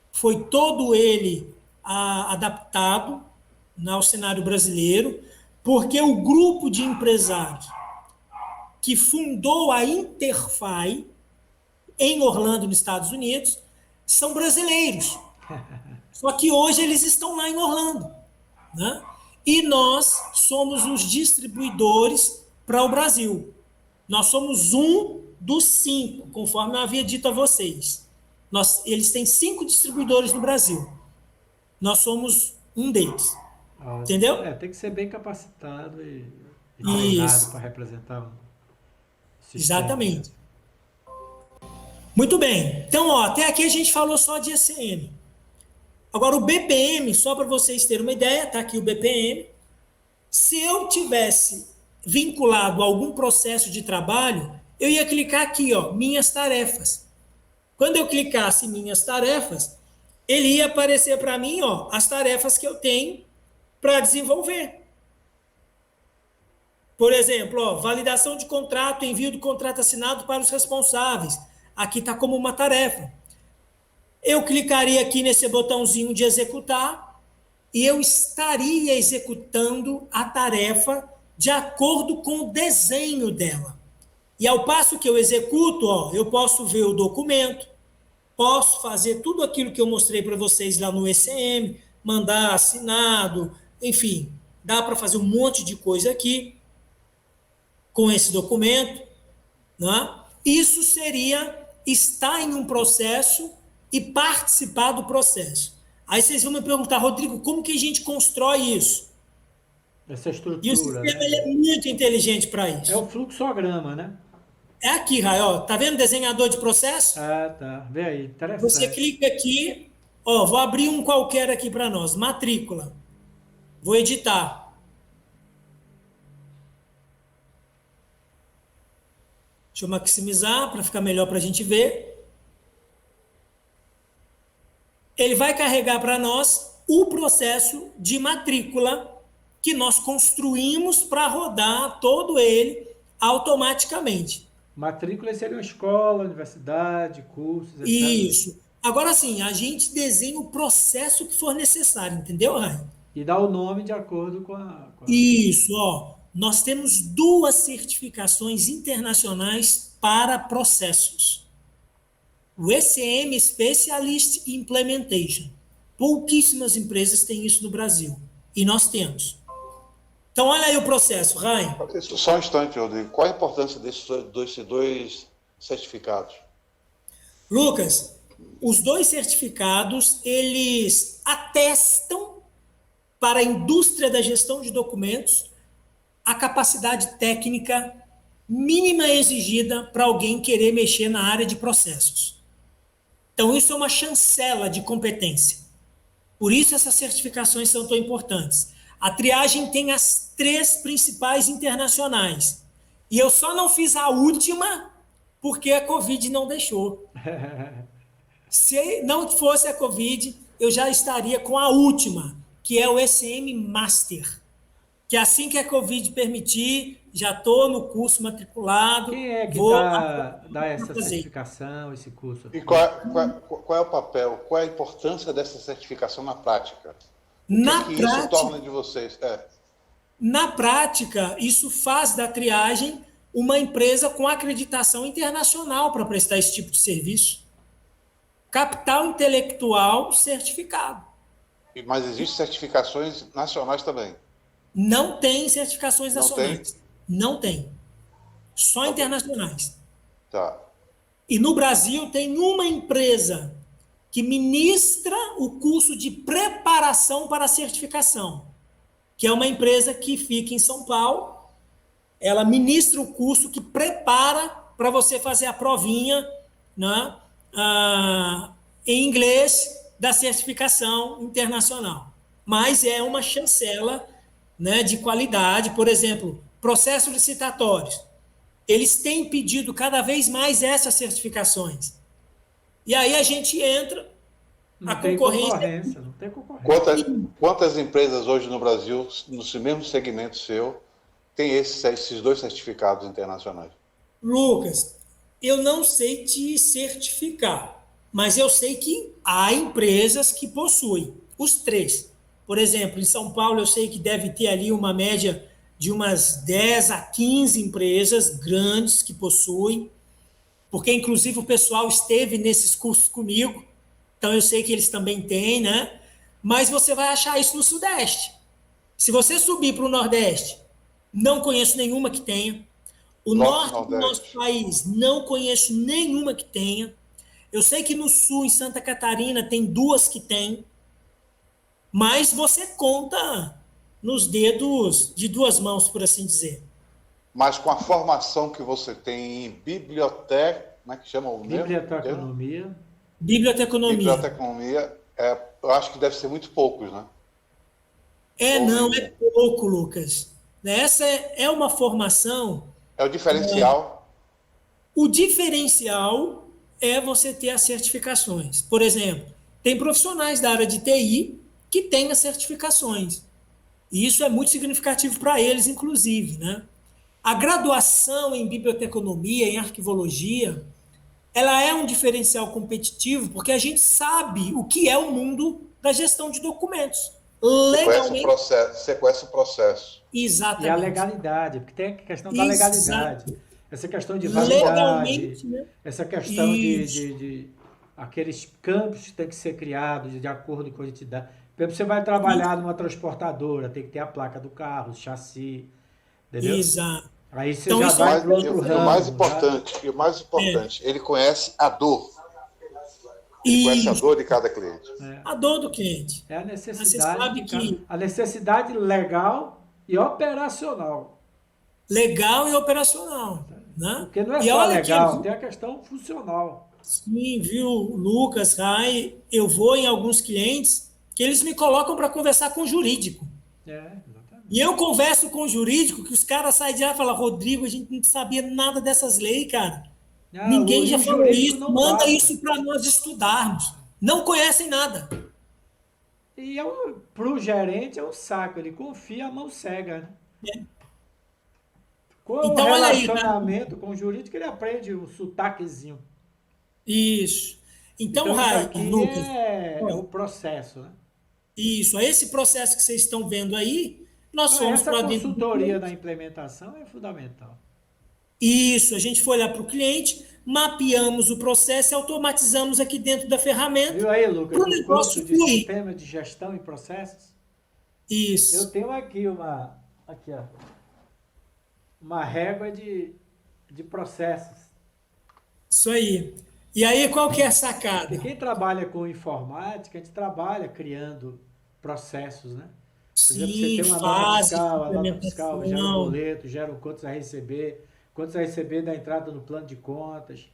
S3: Foi todo ele adaptado ao cenário brasileiro, porque o grupo de empresários que fundou a Interfy em Orlando, nos Estados Unidos, são brasileiros. Só que hoje eles estão lá em Orlando. Né? E nós somos os distribuidores para o Brasil. Nós somos um dos 5, conforme eu havia dito a vocês. Eles têm 5 distribuidores no Brasil. Nós somos um deles. Entendeu?
S2: Tem que ser bem capacitado e treinado para representar um sistema.
S3: Exatamente. Muito bem. Então, até aqui a gente falou só de ECM. Agora, o BPM, só para vocês terem uma ideia, está aqui o BPM. Se eu tivesse vinculado a algum processo de trabalho, eu ia clicar aqui, minhas tarefas. Quando eu clicasse em minhas tarefas, ele ia aparecer para mim, as tarefas que eu tenho para desenvolver. Por exemplo, validação de contrato, envio do contrato assinado para os responsáveis. Aqui está como uma tarefa. Eu clicaria aqui nesse botãozinho de executar e eu estaria executando a tarefa de acordo com o desenho dela. E ao passo que eu executo, eu posso ver o documento, posso fazer tudo aquilo que eu mostrei para vocês lá no ECM, mandar assinado, enfim, dá para fazer um monte de coisa aqui com esse documento. Né? Isso seria estar em um processo e participar do processo. Aí vocês vão me perguntar, Rodrigo, como que a gente constrói isso?
S2: Essa estrutura.
S3: E o sistema ele é muito inteligente para isso.
S2: É o fluxograma, né?
S3: É aqui, Raio. Tá vendo desenhador de processo?
S2: Tá. Vê aí, interessante.
S3: Você clica aqui, vou abrir um qualquer aqui para nós, matrícula. Vou editar. Deixa eu maximizar para ficar melhor para a gente ver. Ele vai carregar para nós o processo de matrícula que nós construímos para rodar todo ele automaticamente.
S2: Matrícula seria uma escola, universidade, cursos, etc.
S3: Isso. Agora sim, a gente desenha o processo que for necessário, entendeu, Rai?
S2: E dá o nome de acordo com a...
S3: Isso, nós temos 2 certificações internacionais para processos. O ECM Specialist Implementation. Pouquíssimas empresas têm isso no Brasil. E nós temos. Então, olha aí o processo, Ryan.
S1: Só um instante, Rodrigo. Qual a importância desses dois certificados?
S3: Lucas, os 2 certificados, eles atestam para a indústria da gestão de documentos a capacidade técnica mínima exigida para alguém querer mexer na área de processos. Então, isso é uma chancela de competência. Por isso, essas certificações são tão importantes. A triagem tem as 3 principais internacionais. E eu só não fiz a última porque a Covid não deixou. Se não fosse a Covid, eu já estaria com a última, que é o ECM Master, que assim que a Covid permitir, já estou no curso matriculado,
S2: Quem é que
S3: vou
S2: dá essa
S3: fazer.
S2: certificação, esse curso?
S1: E qual é o papel, qual é a importância dessa certificação na prática? O que isso torna de vocês?
S3: Na prática, isso faz da triagem uma empresa com acreditação internacional para prestar esse tipo de serviço. Capital intelectual certificado.
S1: Mas existem certificações nacionais também?
S3: Não tem certificações nacionais.
S1: Tem?
S3: Não tem. Só internacionais.
S1: Tá.
S3: E no Brasil tem uma empresa que ministra o curso de preparação para a certificação, que é uma empresa que fica em São Paulo. Ela ministra o curso que prepara para você fazer a provinha, né, em inglês da certificação internacional. Mas é uma chancela, né, de qualidade. Por exemplo, processos licitatórios. Eles têm pedido cada vez mais essas certificações. E aí a gente entra, a concorrência...
S2: Não tem concorrência.
S1: Quantas empresas hoje no Brasil, no mesmo segmento seu, tem esses dois certificados internacionais?
S3: Lucas, eu não sei te certificar, mas eu sei que há empresas que possuem os três. Por exemplo, em São Paulo eu sei que deve ter ali uma média de umas 10 a 15 empresas grandes que possuem, porque inclusive o pessoal esteve nesses cursos comigo, então eu sei que eles também têm, né? Mas você vai achar isso no Sudeste. Se você subir para o Nordeste, não conheço nenhuma que tenha. O norte do nosso país, não conheço nenhuma que tenha. Eu sei que no sul, em Santa Catarina, tem 2 que tem, mas você conta nos dedos de 2 mãos, por assim dizer.
S1: Mas com a formação que você tem em biblioteca, como é que chama o mesmo?
S2: Biblioteconomia.
S1: Biblioteconomia, eu acho que deve ser muito poucos, né?
S3: Não é pouco, Lucas. Essa é uma formação...
S1: É o diferencial.
S3: O diferencial é você ter as certificações. Por exemplo, tem profissionais da área de TI que têm as certificações. E isso é muito significativo para eles, inclusive, né? A graduação em biblioteconomia, em arquivologia, ela é um diferencial competitivo porque a gente sabe o que é o mundo da gestão de documentos.
S1: Legalmente. Você conhece o processo.
S3: Exatamente.
S2: E a legalidade, porque tem a questão da legalidade. Essa questão de validade, né? Essa questão de aqueles campos que têm que ser criados de acordo com a entidade. Por exemplo, você vai trabalhar numa transportadora, tem que ter a placa do carro, o chassi, entendeu?
S3: Exato.
S2: Aí você então, já vai para outro ramo.
S1: O mais importante, ele conhece a dor. Ele conhece a dor de cada cliente.
S3: A dor do cliente.
S2: É a necessidade. A necessidade legal e operacional.
S3: Legal e operacional. Né?
S2: Porque não é só legal, tem a questão funcional.
S3: Sim, viu, Lucas, Rai, eu vou em alguns clientes que eles me colocam para conversar com o jurídico.
S2: Exatamente.
S3: E eu converso com o jurídico, que os caras saem de lá e falam, Rodrigo, a gente não sabia nada dessas leis, cara. Ninguém já falou isso, manda isso para nós estudarmos. Não conhecem nada.
S2: E para o gerente é um saco, ele confia a mão cega. Né? Com então, o relacionamento aí, com o jurídico, ele aprende o sotaquezinho.
S3: Isso. Então Rai,
S2: Lucas, é o processo, né?
S3: Isso, esse processo que vocês estão vendo aí, nós fomos para dentro.
S2: Essa consultoria da implementação é fundamental.
S3: Isso, a gente foi lá para o cliente, mapeamos o processo e automatizamos aqui dentro da ferramenta.
S2: Viu aí, Lucas, o curso de sistema de gestão e processos?
S3: Isso.
S2: Eu tenho aqui uma régua de processos.
S3: Isso aí. E aí, qual que é a sacada?
S2: E quem trabalha com informática, a gente trabalha criando processos, né? Por exemplo, você tem uma nota fiscal, gera um boleto, gera um quantos a receber da entrada no plano de contas.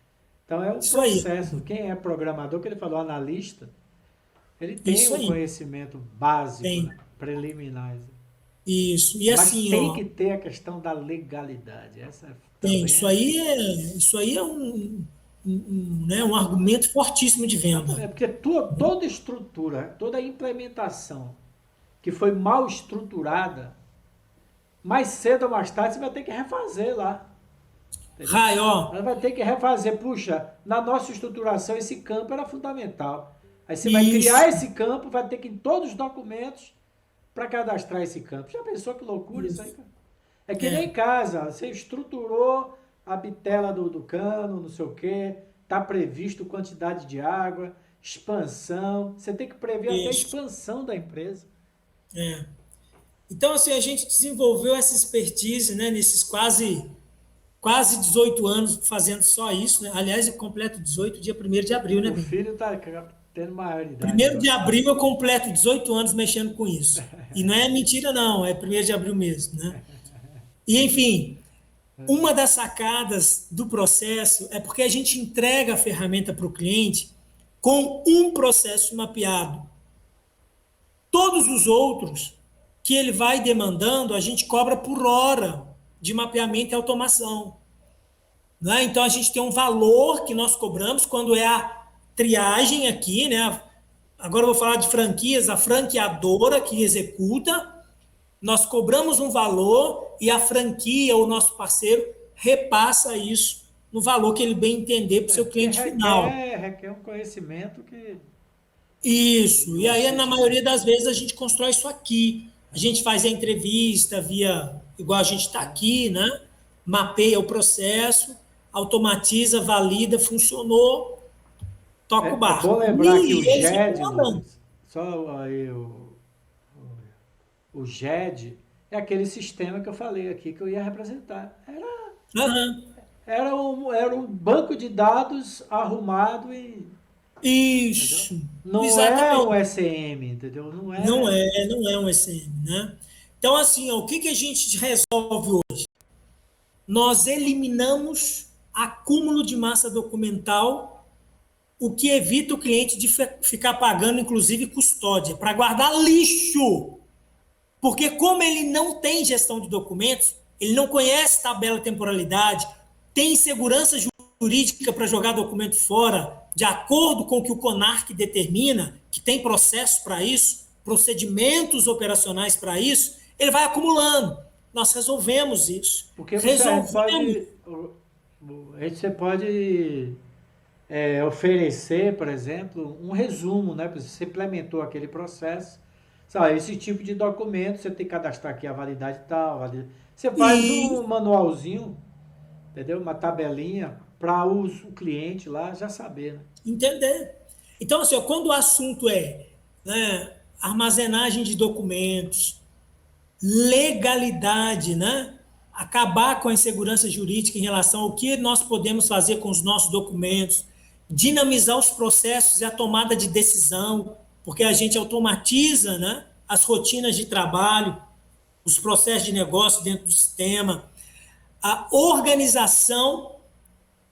S2: Então, é um processo. Aí. Quem é programador, que ele falou, analista, ele tem um conhecimento básico, né? Preliminar.
S3: Isso. E
S2: Mas
S3: assim,
S2: tem
S3: ó,
S2: que ter a questão da legalidade. Essa
S3: tem,
S2: também é.
S3: isso aí é né, um argumento fortíssimo de venda.
S2: Exatamente, porque toda estrutura, toda implementação que foi mal estruturada, mais cedo ou mais tarde você vai ter que refazer lá. Entendeu?
S3: Rai, ó,
S2: Ela vai ter que refazer. Puxa, na nossa estruturação esse campo era fundamental. Aí você vai criar
S3: isso,
S2: esse campo, vai ter que ir em todos os documentos para cadastrar esse campo. Já pensou que loucura isso aí,
S3: isso.
S2: cara? É que nem
S3: É,
S2: em casa, você estruturou a bitela do cano, não sei o quê, está previsto quantidade de água, expansão. Você tem que prever até a
S3: isso.
S2: expansão da empresa.
S3: É. Então, assim, a gente desenvolveu essa expertise, né, nesses quase 18 anos fazendo só isso, né? Aliás, eu completo 18 dia 1º de abril, né,
S2: O
S3: Bim?
S2: filho está tendo maioridade
S3: 1º de
S2: agora.
S3: abril eu completo 18 anos mexendo com isso. E não é mentira, não, é 1º de abril mesmo, né? E, enfim, uma das sacadas do processo é porque a gente entrega a ferramenta para o cliente com um processo mapeado. Todos os outros que ele vai demandando, a gente cobra por hora de mapeamento e automação. Né? Então, a gente tem um valor que nós cobramos quando é a triagem aqui, né? Agora eu vou falar de franquias, a franqueadora que executa, nós cobramos um valor e a franquia, o nosso parceiro, repassa isso no valor que ele bem entender para o
S2: É,
S3: seu
S2: porque
S3: cliente final.
S2: requer um conhecimento que
S3: Isso. E aí,
S2: você
S3: na maioria das vezes, a gente constrói isso aqui. A gente faz a entrevista via, igual a gente está aqui, né? Mapeia o processo, automatiza, valida, funcionou, toca o
S2: é bom
S3: barco.
S2: lembrar que o
S3: E eles
S2: GED,
S3: ficam andando.
S2: Lucas, só aí o GED é aquele sistema que eu falei aqui que eu ia representar.
S3: Aham.
S2: Era um banco de dados arrumado e, entendeu?
S3: Isso,
S2: Não é um
S3: exatamente.
S2: SM, entendeu? Não é.
S3: Não é um SM, né? Então, assim, ó, o que a gente resolve hoje? Nós eliminamos acúmulo de massa documental, o que evita o cliente de ficar pagando, inclusive, custódia, para guardar lixo. Porque como ele não tem gestão de documentos, ele não conhece tabela de temporalidade, tem segurança jurídica para jogar documento fora, de acordo com o que o CONARC determina, que tem processo para isso, procedimentos operacionais para isso, ele vai acumulando. Nós resolvemos isso.
S2: Porque
S3: Resolvemos.
S2: você pode oferecer, por exemplo, um resumo, né? Você implementou aquele processo. Sabe, esse tipo de documento, você tem que cadastrar aqui a validade tal. Você faz
S3: E
S2: um manualzinho, entendeu? Uma tabelinha para o cliente lá já saber, né?
S3: entender. Então, assim, quando o assunto é, né, armazenagem de documentos, legalidade, né? Acabar com a insegurança jurídica em relação ao que nós podemos fazer com os nossos documentos, dinamizar os processos e a tomada de decisão, porque a gente automatiza, né, as rotinas de trabalho, os processos de negócio dentro do sistema, a organização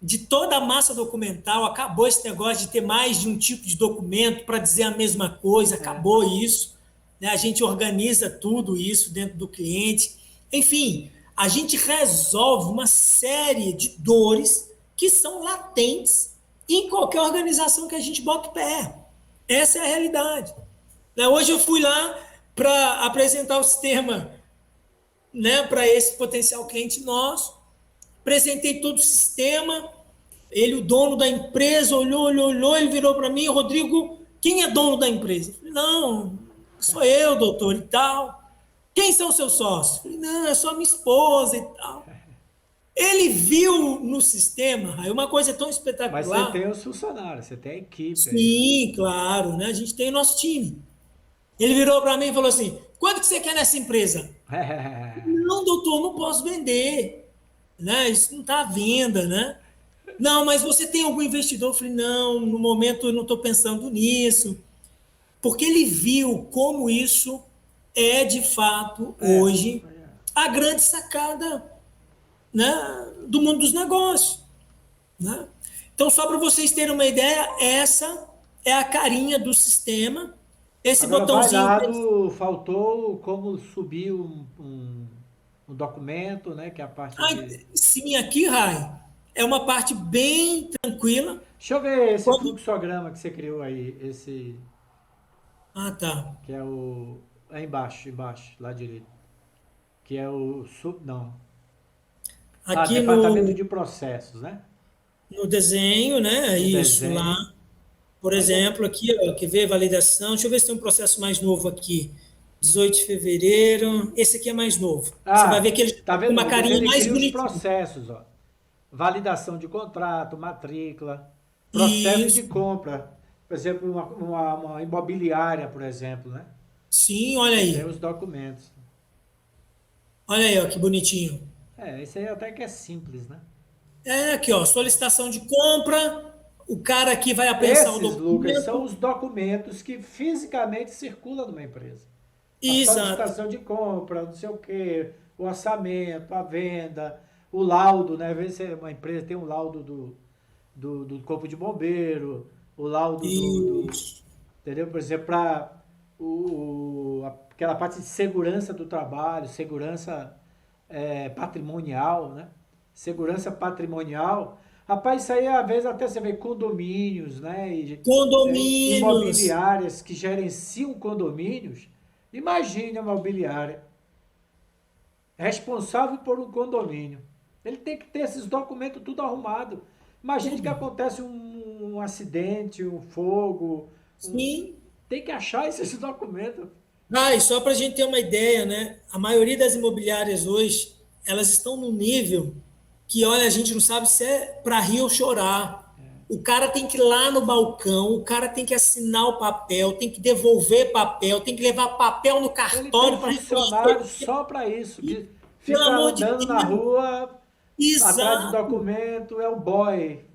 S3: de toda a massa documental, acabou esse negócio de ter mais de um tipo de documento para dizer a mesma coisa,
S2: É.
S3: acabou isso, né? A gente organiza tudo isso dentro do cliente. Enfim, a gente resolve uma série de dores que são latentes em qualquer organização que a gente bota o pé. Essa é a realidade. Hoje eu fui lá para apresentar o sistema, né, para esse potencial cliente nosso, apresentei todo o sistema, ele, o dono da empresa, olhou, ele virou para mim, Rodrigo, quem é dono da empresa? Eu falei, não, sou eu, doutor, e tal. Quem são seus sócios? Eu falei, não, é só minha esposa e tal. Ele viu no sistema, aí uma coisa tão
S2: Mas você
S3: espetacular.
S2: tem os funcionários, você tem a equipe aí, né?
S3: Sim, claro, né? A gente tem o nosso time. Ele virou para mim e falou assim, quanto que você quer nessa empresa? Não, doutor, não posso vender, né? Isso não está à venda, né? Não, mas você tem algum investidor? Eu falei, não, no momento eu não estou pensando nisso. Porque ele viu como isso é, de fato,
S2: É,
S3: hoje, a grande sacada, né, do mundo dos negócios. Né? Então, só para vocês terem uma ideia, essa é a carinha do sistema. Esse
S2: Agora vai
S3: botãozinho.
S2: lá faltou como subir um documento, né? Que é a parte
S3: Ah,
S2: de.
S3: sim, aqui, Rai, é uma parte bem tranquila.
S2: Deixa eu ver esse
S3: Quando...
S2: fluxograma que você criou aí, esse
S3: Ah, tá.
S2: que é o é embaixo, lá direito, que é o sub, não. Ah,
S3: Aqui
S2: departamento de processos, né?
S3: no desenho, né?
S2: No
S3: Isso lá.
S2: desenho.
S3: Por
S2: Olha,
S3: exemplo, aqui, ó, quer ver validação? Deixa eu ver se tem um processo mais novo aqui. 18 de fevereiro. Esse aqui é mais novo. Você vai ver
S2: ah,
S3: que ele
S2: tá
S3: está com
S2: vendo,
S3: uma
S2: Lucas?
S3: carinha
S2: Ele
S3: mais
S2: cria os
S3: bonitinha.
S2: processos, ó. Validação de contrato, matrícula, processo de
S3: Isso.
S2: compra. Por exemplo, uma imobiliária, por exemplo, né?
S3: Sim, olha
S2: Tem
S3: aí.
S2: os documentos.
S3: Olha aí, ó, que bonitinho.
S2: Esse aí até que é simples, né?
S3: É aqui, ó, solicitação de compra. O cara aqui vai apreensar o
S2: Esses, Lucas, são
S3: documento.
S2: os documentos que fisicamente circulam numa empresa. A
S3: Exato.
S2: solicitação de compra, não sei o quê, o orçamento, a venda, o laudo, né? Às vezes uma empresa tem um laudo do Corpo de Bombeiro, o laudo
S3: Isso.
S2: entendeu? Por exemplo, para aquela parte de segurança do trabalho, segurança patrimonial, né? Segurança patrimonial. Rapaz, isso aí às vezes até você vê condomínios, né?
S3: Condomínios.
S2: Imobiliárias que gerenciam condomínios. Imagine a imobiliária responsável por um condomínio. Ele tem que ter esses documentos tudo arrumado. Imagine que
S3: Tudo.
S2: acontece um acidente, um fogo.
S3: Sim.
S2: Tem que achar esses documentos.
S3: Ah, e só para a gente ter uma ideia, né? A maioria das imobiliárias hoje, elas estão no nível que, olha, a gente não sabe se é para rir ou chorar. O cara tem que ir lá no balcão, o cara tem que assinar o papel, tem que devolver papel, tem que levar papel no
S2: Ele tem
S3: cartório para
S2: funcionário
S3: reconhecer.
S2: só para isso, que
S3: Pelo
S2: fica
S3: amor de
S2: andando na
S3: Deus.
S2: rua atrás de
S3: Exato,
S2: documento, é o boy.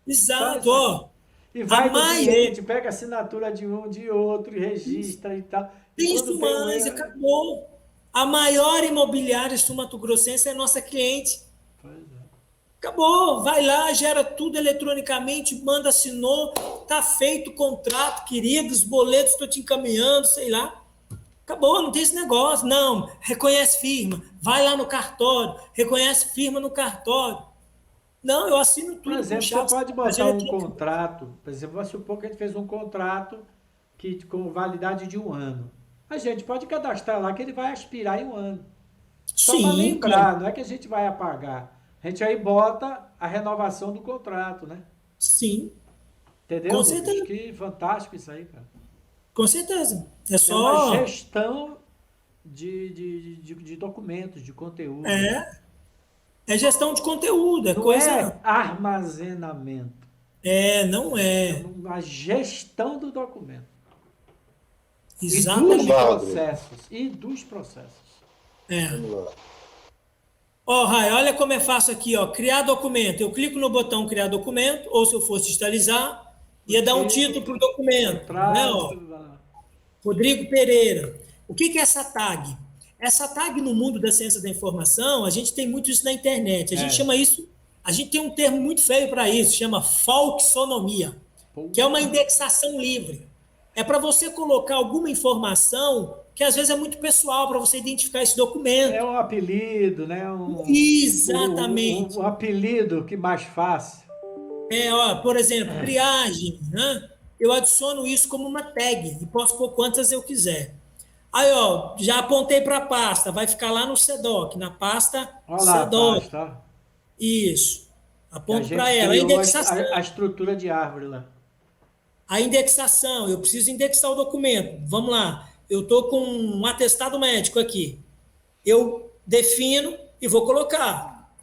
S2: Só
S3: exato,
S2: isso aí.
S3: ó.
S2: E
S3: A
S2: vai no
S3: maioria,
S2: cliente, pega a assinatura de um, de outro, e registra e tal. E quando
S3: isso
S2: tem um
S3: mais,
S2: erro.
S3: acabou. A maior imobiliária sul-mato-grossense é nossa cliente.
S2: Pois é.
S3: Acabou, vai lá, gera tudo eletronicamente, manda, assinou, tá feito o contrato, querido, os boletos estou te encaminhando, sei lá. Acabou, não tem esse negócio. Não, reconhece firma, vai lá no cartório, reconhece firma no cartório. Não, eu assino
S2: Por
S3: tudo com
S2: exemplo, você
S3: chave,
S2: pode
S3: faz
S2: botar um
S3: eletrônico.
S2: contrato, por exemplo, vamos supor que a gente fez um contrato com validade de 1 ano. A gente pode cadastrar lá que ele vai expirar em 1 ano. Só para
S3: Sim, claro.
S2: lembrar, não é que a gente vai apagar. A gente aí bota a renovação do contrato, né?
S3: Sim,
S2: Entendeu,
S3: com
S2: Lucas?
S3: certeza,
S2: Que fantástico isso aí, cara.
S3: com certeza. É
S2: É uma
S3: só.
S2: gestão de documentos, de conteúdo, né?
S3: É, é gestão de conteúdo, é
S2: Não
S3: coisa.
S2: é armazenamento,
S3: É, não
S2: é
S3: é.
S2: uma gestão do documento. E dos
S1: Vamos
S3: Exatamente.
S1: lá, Rodrigo.
S2: processos. E dos processos.
S3: É.
S1: Vamos lá.
S3: Ó, Rai, olha como é fácil aqui, ó. Criar documento. Eu clico no botão criar documento, ou se eu fosse digitalizar,
S2: O
S3: ia dar um título
S2: título,
S3: para o documento, né?
S2: contrato.
S3: Ó, Rodrigo Pereira. O que é essa tag? Essa tag no mundo da ciência da informação, a gente tem muito isso na internet. A gente
S2: É.
S3: chama isso, a gente tem um termo muito feio para isso, chama folksonomia, que é uma
S2: Porra.
S3: indexação livre. É para você colocar alguma informação que às vezes é muito pessoal para você identificar esse
S2: É
S3: documento.
S2: um apelido, né?
S3: Exatamente.
S2: O apelido que mais fácil.
S3: É, ó, por exemplo, triagem, né? Eu adiciono isso como uma tag e posso pôr quantas eu quiser. Aí, ó, já apontei para a pasta, vai ficar lá no CEDOC, na pasta
S2: Olha lá a
S3: CEDOC.
S2: pasta, ó.
S3: Isso.
S2: Que a
S3: Aponto para
S2: gente
S3: ela.
S2: criou a
S3: Indexação.
S2: estrutura de árvore lá.
S3: A indexação, eu preciso indexar o documento. Vamos lá. Eu estou com um atestado médico aqui. Eu defino e vou colocar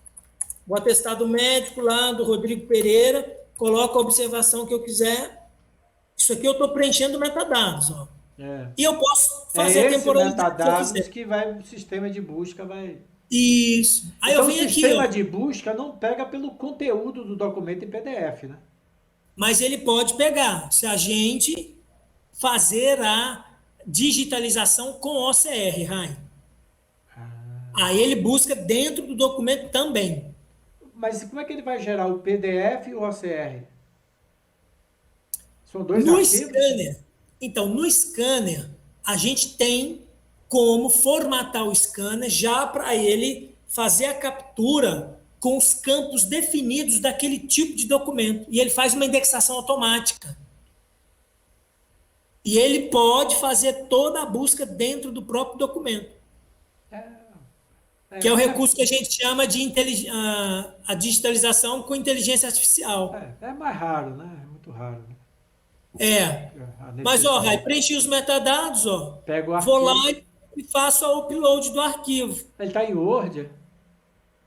S3: o atestado médico lá do Rodrigo Pereira, coloco a observação que eu quiser. Isso aqui eu estou preenchendo metadados, ó.
S2: É.
S3: E eu posso
S2: É
S3: fazer a
S2: esse
S3: temporalidade que eu
S2: metadados
S3: quiser.
S2: que vai o sistema de busca vai.
S3: Isso. Aí eu
S2: Então o
S3: venho aqui,
S2: sistema
S3: ó.
S2: de busca não pega pelo conteúdo do documento em PDF, né?
S3: Mas ele pode pegar se a gente fazer a digitalização com OCR, Rai. Aí ele busca dentro do documento também.
S2: Mas como é que ele vai gerar o PDF e o OCR? São dois
S3: No
S2: arquivos?
S3: scanner, Então, no scanner, a gente tem como formatar o scanner já para ele fazer a captura com os campos definidos daquele tipo de documento. E ele faz uma indexação automática. E ele pode fazer toda a busca dentro do próprio documento. Que é o recurso que a gente chama de a digitalização com inteligência artificial.
S2: É mais raro, né? É muito raro. Né?
S3: Mas, ó, Rai, preenchi os metadados, ó.
S2: Pego o arquivo.
S3: Vou lá e faço o upload do arquivo.
S2: Ele está em Word?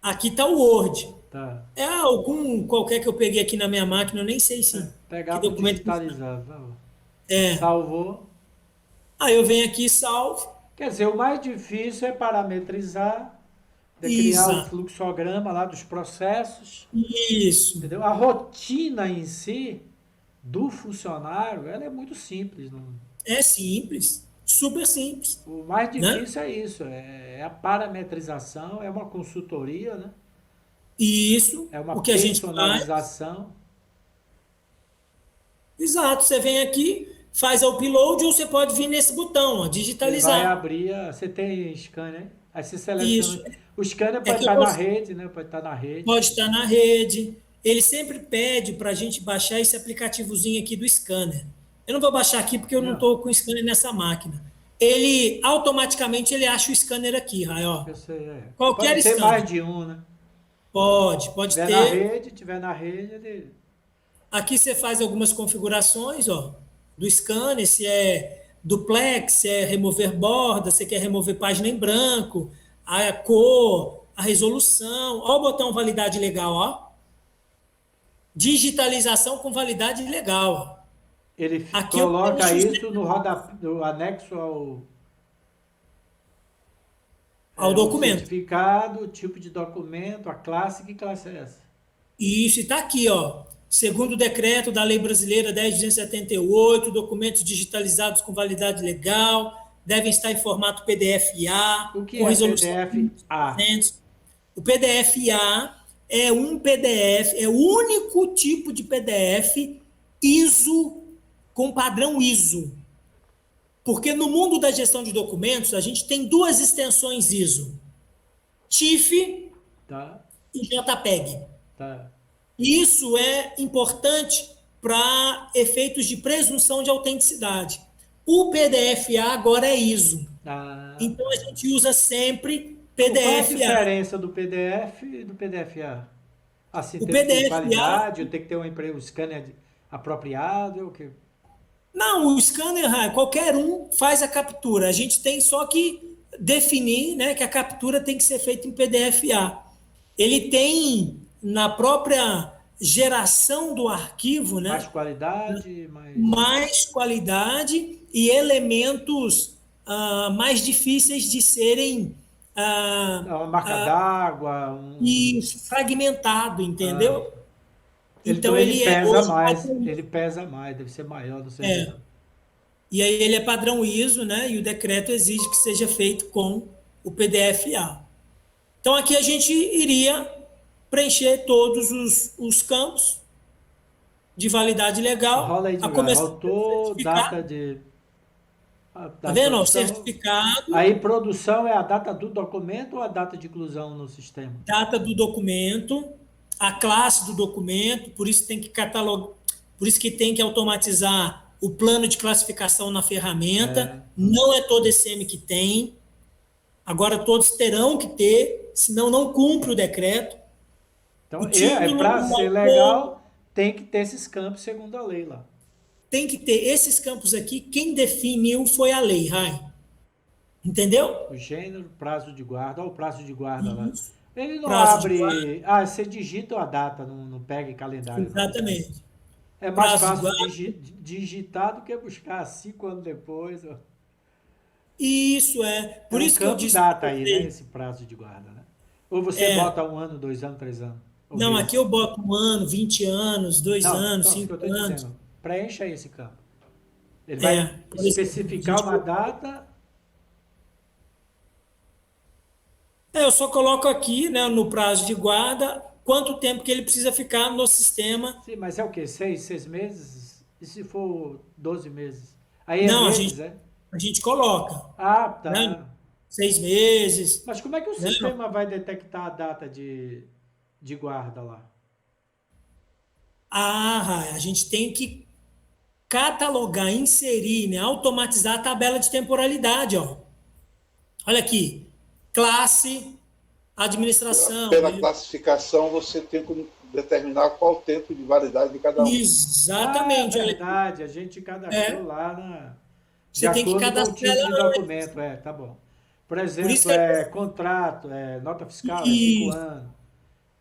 S3: Aqui está o Word.
S2: Tá.
S3: É algum qualquer que eu peguei aqui na minha máquina, eu nem sei se.
S2: Pegar
S3: que documento
S2: digitalizado.
S3: Tá.
S2: Salvou.
S3: Aí eu venho aqui e salvo.
S2: Quer dizer, o mais difícil é parametrizar, criar o fluxograma lá dos processos.
S3: Isso.
S2: Entendeu? A rotina em si do funcionário, ela é muito simples. Não?
S3: É simples, super simples.
S2: O mais difícil, né? É isso, é a parametrização, é uma consultoria, né?
S3: Isso,
S2: é uma
S3: o que a gente
S2: personalização.
S3: Exato, você vem aqui, faz o upload ou você pode vir nesse botão, ó, digitalizar.
S2: Você vai abrir, você tem scanner, aí você seleciona.
S3: Isso.
S2: O scanner pode estar na rede, né? Pode estar na rede.
S3: Pode estar na rede. Ele sempre pede para a gente baixar esse aplicativozinho aqui do scanner. Eu não vou baixar aqui porque eu não estou com o scanner nessa máquina. Ele, automaticamente, ele acha o scanner aqui, Rai, ó.
S2: Eu sei,
S3: Qualquer
S2: pode ter
S3: scanner.
S2: mais de um, né?
S3: Pode ter.
S2: Tiver na rede, ele...
S3: Aqui você faz algumas configurações, ó, do scanner, se é duplex, se é remover borda, se quer remover página em branco, a cor, a resolução. Ó o botão validade legal, ó. Digitalização com validade legal, ó.
S2: Ele aqui coloca isso no anexo
S3: ao documento.
S2: Certificado, tipo de documento, a classe, que classe é essa?
S3: Isso, e está aqui, ó. Segundo o decreto da Lei Brasileira 10.278, documentos digitalizados com validade legal devem estar em formato PDF-A.
S2: O que é PDF-A?
S3: O PDF-A é um PDF, é o único tipo de PDF ISO com padrão ISO. Porque no mundo da gestão de documentos, a gente tem duas extensões ISO. TIFF e JPEG. Isso é importante para efeitos de presunção de autenticidade. O PDF-A agora é ISO. Então, a gente usa sempre PDF-A.
S2: Qual é a diferença do PDF e do PDF-A? Assim,
S3: o
S2: tem
S3: PDF-A...
S2: qualidade, tem que ter um scanner apropriado, o quê?
S3: Não, o scanner, qualquer um faz a captura. A gente tem só que definir, né, que a captura tem que ser feita em PDF-A. Ele tem, na própria geração do arquivo, né,
S2: mais qualidade,
S3: mais qualidade e elementos mais difíceis de serem...
S2: uma marca d'água...
S3: Isso, fragmentado, entendeu?
S2: Então ele pesa mais, ele pesa mais, deve ser maior, não sei.
S3: E aí ele é padrão ISO, né? E o decreto exige que seja feito com o PDF-A. Então aqui a gente iria preencher todos os campos de validade legal.
S2: Rola aí, voltou, data de...
S3: Tá vendo? O certificado.
S2: Aí produção é a data do documento ou a data de inclusão no sistema?
S3: Data do documento, a classe do documento, por isso tem que catalogar, por isso que tem que automatizar o plano de classificação na ferramenta. Não é todo ECM que tem. Agora todos terão que ter, senão não cumpre o decreto.
S2: Então, para ser legal, tem que ter esses campos segundo a lei lá.
S3: Tem que ter esses campos aqui. Quem definiu foi a lei, Rai. Entendeu?
S2: O gênero, prazo de guarda. Olha o prazo de guarda lá. Ele não
S3: prazo
S2: abre... você digita a data, não pega em calendário.
S3: Exatamente.
S2: Não. É mais fácil digitar do que buscar 5 anos depois.
S3: Isso é. Por isso que eu disse...
S2: data aí, né? Esse prazo de guarda, né? Ou você bota 1 ano, 2 anos, 3 anos?
S3: Não, aqui eu boto 1 ano, 20 anos, 2 anos, 5 anos.
S2: Dizendo. Preencha esse campo. Ele vai especificar uma data.
S3: Eu só coloco aqui, né, no prazo de guarda, quanto tempo que ele precisa ficar no sistema.
S2: Sim, mas é o quê? 6 meses? E se for 12 meses? Aí é
S3: Não,
S2: meses, é?
S3: a gente coloca,
S2: Ah, tá.
S3: né? 6 meses.
S2: Mas como é que o
S3: Né?
S2: sistema vai detectar a data de guarda lá?
S3: A gente tem que catalogar, inserir, né? Automatizar a tabela de temporalidade, ó. Olha aqui, classe, administração.
S1: Pela classificação, você tem como determinar qual o tempo de validade de cada um.
S2: Ah, é
S3: Exatamente, olha aqui.
S2: verdade. A gente cadastrou lá de
S3: Você tem que
S2: acordo com o
S3: cadastrar
S2: tipo de
S3: ela antes.
S2: documento. É, tá bom. Por
S3: Por isso
S2: exemplo,
S3: que é
S2: contrato, nota fiscal, 5
S3: isso,
S2: anos,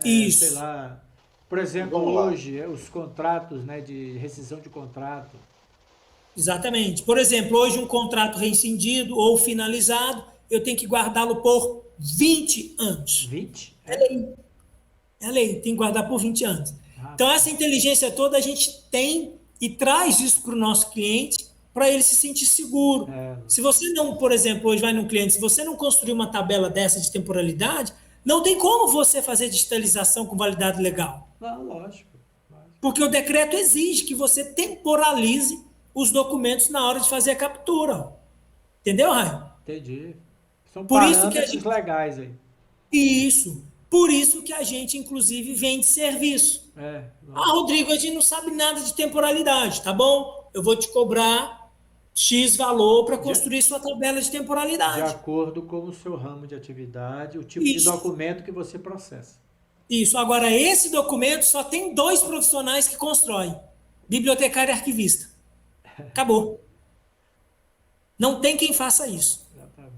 S2: sei
S3: isso,
S2: lá. Por exemplo,
S1: Vamos lá.
S2: hoje, os contratos, né, de rescisão de contrato.
S3: exatamente. Por exemplo, hoje um contrato rescindido ou finalizado, eu tenho que guardá-lo por 20 anos.
S2: 20?
S3: É lei, é lei, tem que guardar por 20 anos. Então, essa inteligência toda a gente tem e traz isso para o nosso cliente para ele se sentir seguro.
S2: É,
S3: Se você não, por exemplo, hoje vai num cliente, se você não construir uma tabela dessa de temporalidade, não tem como você fazer digitalização com validade legal.
S2: não, lógico.
S3: Porque o decreto exige que você temporalize os documentos na hora de fazer a captura. Entendeu, Raio?
S2: Entendi. São
S3: Por isso que a
S2: parâmetros
S3: gente.
S2: legais aí.
S3: Isso. Por isso que a gente, inclusive, vende serviço. Ah, Rodrigo, a gente não sabe nada de temporalidade, tá bom? Eu vou te cobrar X valor para construir sua tabela de
S2: De
S3: temporalidade.
S2: acordo com o seu ramo de atividade, o tipo de
S3: Isso.
S2: documento que você processa.
S3: Isso. Agora, esse documento só tem 2 profissionais que constroem: bibliotecário e arquivista. Acabou. Não tem quem faça isso.
S2: Exatamente.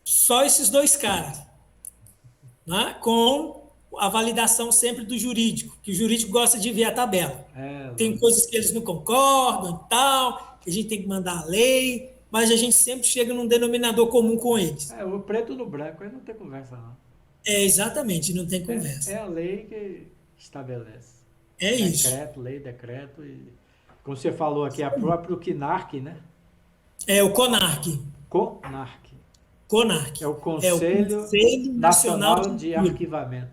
S3: Só esses 2 caras. Né? Com a validação sempre do jurídico, que o jurídico gosta de ver a tabela. Tem coisas que eles não concordam e tal, que a gente tem que mandar a lei, mas a gente sempre chega num denominador comum com eles.
S2: O preto no branco, aí não tem conversa não.
S3: Exatamente, não tem conversa.
S2: É a lei que estabelece.
S3: É isso.
S2: Decreto, lei, decreto. E, como você falou aqui, a própria CNARC, né?
S3: É o CONARC.
S2: CONARC.
S3: CONARC.
S2: É o Conselho Nacional de Arquivamento.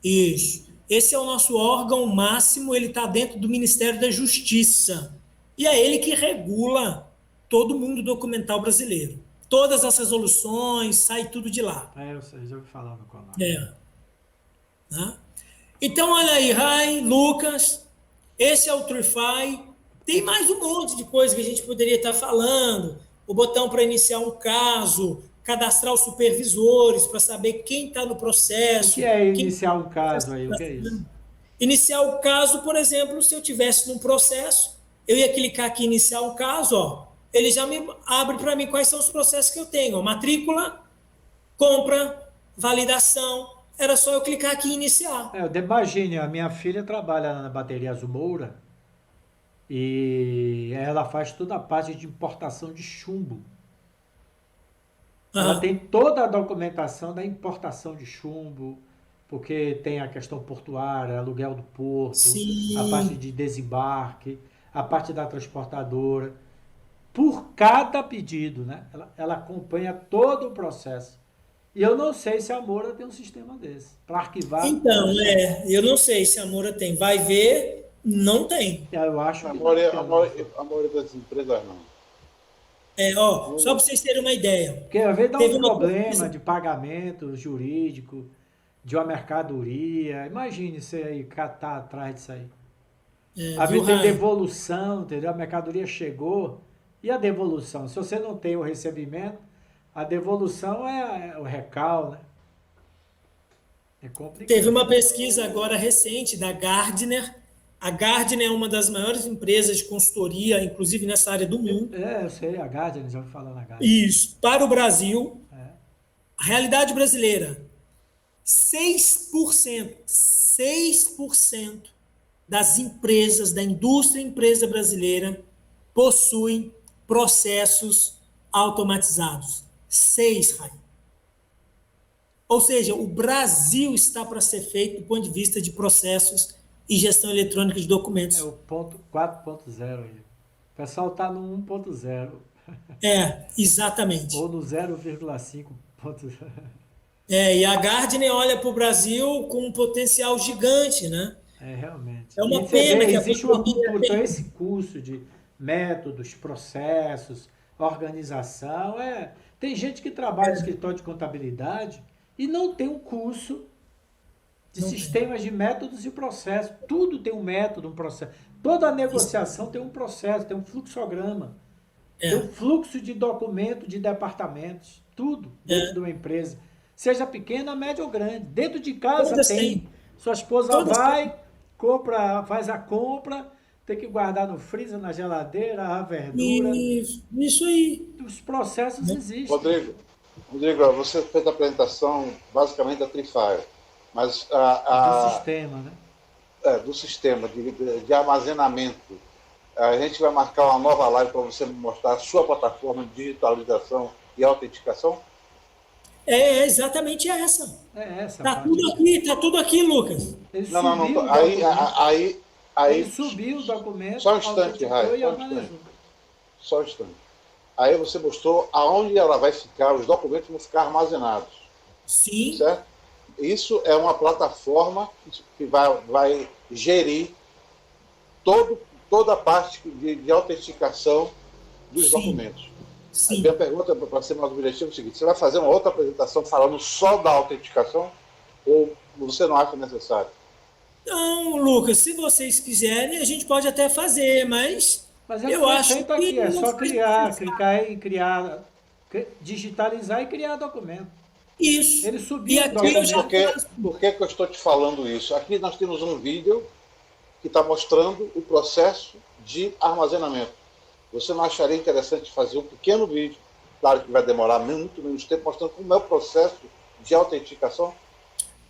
S3: Isso. Esse é o nosso órgão máximo, ele está dentro do Ministério da Justiça. E é ele que regula todo o mundo documental brasileiro. Todas as resoluções, sai tudo de lá.
S2: Eu sei, já ouvi falar no CONARC.
S3: Né? Então, olha aí, Rai, Lucas, esse é o Trify. Tem mais um monte de coisa que a gente poderia estar falando. O botão para iniciar um caso, cadastrar os supervisores para saber quem está no processo.
S2: O que é iniciar um caso aí? O que é isso?
S3: Iniciar o caso, por exemplo, se eu tivesse num processo, eu ia clicar aqui em iniciar um caso, ó, ele já me abre para mim quais são os processos que eu tenho. Ó, matrícula, compra, validação. Era só eu clicar aqui em iniciar.
S2: Imagine, a minha filha trabalha na Bateria Azul Moura e ela faz toda a parte de importação de chumbo. Ela tem toda a documentação da importação de chumbo, porque tem a questão portuária, aluguel do porto,
S3: Sim.
S2: a parte de desembarque, a parte da transportadora. Por cada pedido, né? Ela acompanha todo o processo. E eu não sei se a Moura tem um sistema desse, para arquivar.
S3: Então, eu não sei se a Moura tem. Vai ver, não tem.
S2: Eu acho que
S1: a maioria das empresas não.
S3: Só para vocês terem uma ideia.
S2: Porque às vezes dá um problema de pagamento jurídico, de uma mercadoria. Imagine você aí catar atrás disso aí. Às vezes tem devolução, entendeu? A mercadoria chegou e a devolução. Se você não tem o recebimento, a devolução é o recal, né? É complicado.
S3: Teve uma pesquisa agora recente da Gardner. A Gardner é uma das maiores empresas de consultoria, inclusive nessa área do mundo.
S2: Eu sei, a Gardner, já ouvi falar na Gardner.
S3: Isso. Para o Brasil, a realidade brasileira, 6% das empresas, da indústria empresa brasileira, possuem processos automatizados. 6, Raio. Ou seja, o Brasil está para ser feito do ponto de vista de processos e gestão eletrônica de documentos.
S2: É o ponto 4.0 aí. O pessoal está no 1.0.
S3: Exatamente.
S2: Ou no 0,5.
S3: E a Gardner olha para o Brasil com um potencial gigante, né?
S2: Realmente.
S3: É uma pena que
S2: existe uma cultura. Então, esse curso de métodos, processos, organização. Tem gente que trabalha no escritório de contabilidade e não tem um curso de sistemas de métodos e processos. Tudo tem um método, um processo. Toda negociação tem um processo, tem um fluxograma, tem um fluxo de documento de departamentos, tudo dentro de uma empresa. Seja pequena, média ou grande. Dentro de casa
S3: Todas
S2: tem.
S3: têm.
S2: Sua esposa
S3: Todas
S2: vai, compra, faz a compra, tem que guardar no freezer, na geladeira, a verdura.
S3: Isso aí.
S2: Os processos existem.
S1: Rodrigo, você fez a apresentação basicamente da Trifire, mas
S2: Do sistema, né?
S1: do sistema de armazenamento. A gente vai marcar uma nova live para você mostrar a sua plataforma de digitalização e autenticação.
S3: É exatamente essa.
S2: É essa
S3: Tá
S2: parte.
S3: tá tudo aqui, Lucas.
S2: Ele
S1: Não.
S2: subiu o
S1: Aí,
S2: Ele subiu o documento.
S1: Só um instante,
S2: autenticou
S1: Rai.
S2: e organizou.
S1: Só um instante. Aí você mostrou aonde ela vai ficar, os documentos vão ficar armazenados.
S3: Sim.
S1: Certo? Isso é uma plataforma que vai gerir toda a parte de autenticação dos documentos.
S3: Sim.
S1: A minha pergunta, para ser mais objetivo, é o seguinte: você vai fazer uma outra apresentação falando só da autenticação ou você não acha necessário?
S3: Não, Lucas, se vocês quiserem, a gente pode até fazer, mas eu
S2: foi
S3: acho
S2: feito
S3: que
S2: aqui, é
S3: não
S2: só
S3: precisa.
S2: clicar em criar, digitalizar e criar documento.
S3: Isso.
S2: Ele subiu
S3: E
S2: o
S3: aqui eu
S2: documento.
S3: já faço.
S1: Por que eu estou te falando isso? Aqui nós temos um vídeo que está mostrando o processo de armazenamento. Você não acharia interessante fazer um pequeno vídeo, claro que vai demorar muito menos tempo, mostrando como é o processo de autenticação?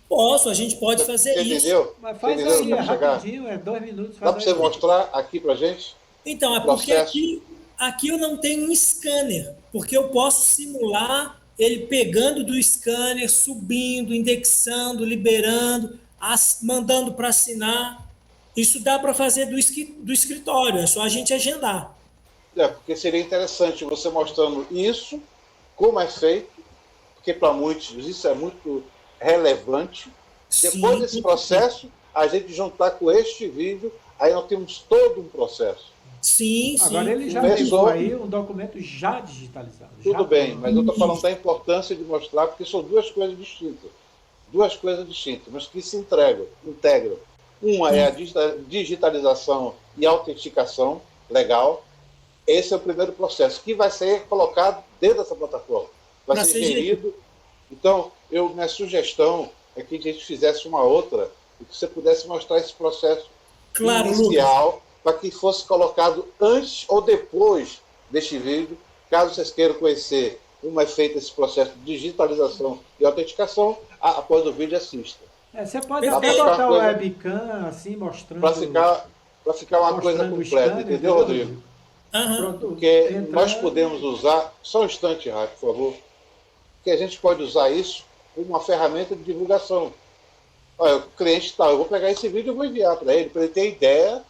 S3: Posso, a gente pode fazer
S1: Você
S3: isso.
S1: entendeu?
S2: Mas faz
S1: Você entendeu?
S2: aí, é rapidinho, 2 minutos.
S1: Dá para você mostrar aqui para gente?
S3: Então, é porque aqui eu não tenho um scanner, porque eu posso simular ele pegando do scanner, subindo, indexando, liberando, mandando para assinar. Isso dá para fazer do escritório, é só a gente agendar.
S1: Porque seria interessante você mostrando isso, como é feito, porque para muitos isso é muito relevante. Depois
S3: Sim,
S1: desse processo, a gente juntar com este vídeo, aí nós temos todo um processo.
S3: Sim.
S2: Agora ele já
S1: Começou
S2: pegou aí um documento já digitalizado.
S1: Tudo bem, mas eu estou falando da importância de mostrar, porque são duas coisas distintas. Duas coisas distintas, mas que se integram. Uma é a digitalização e autenticação legal. Esse é o primeiro processo, que vai ser colocado dentro dessa plataforma. Vai ser gerido. Então, minha sugestão é que a gente fizesse uma outra e que você pudesse mostrar esse processo inicial para que fosse colocado antes ou depois deste vídeo, caso vocês queiram conhecer como é feito esse processo de digitalização e autenticação, após o vídeo assista.
S2: Você pode até botar o webcam assim, mostrando...
S1: Para ficar uma coisa completa, entendeu, Rodrigo? Porque nós podemos usar... Só um instante, Rafa, por favor. Que a gente pode usar isso como uma ferramenta de divulgação. Olha, o cliente eu vou pegar esse vídeo e vou enviar para ele ter ideia,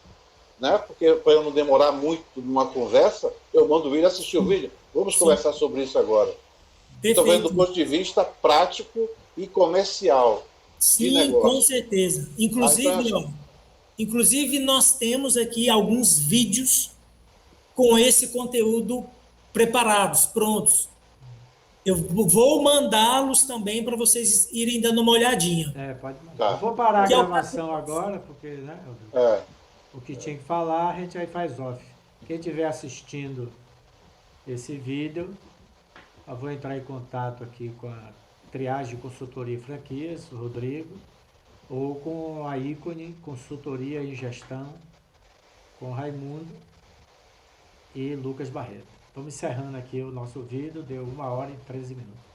S1: né? Porque para eu não demorar muito numa conversa, eu mando o vídeo assistir o vídeo. Vamos conversar sobre isso agora. Estou vendo do ponto de vista prático e comercial.
S3: Sim, com certeza. Inclusive, nós temos aqui alguns vídeos com esse conteúdo preparados, prontos. Eu vou mandá-los também para vocês irem dando uma olhadinha.
S2: Pode mandar. Tá. Eu vou parar a gravação agora, porque o que tinha que falar, a gente aí faz off. Quem estiver assistindo esse vídeo, eu vou entrar em contato aqui com a Triagem Consultoria e Franquias, o Rodrigo, ou com a Ícone Consultoria e Gestão, com Raimundo e Lucas Barreto. Estamos encerrando aqui o nosso vídeo, deu 1 hora e 13 minutos.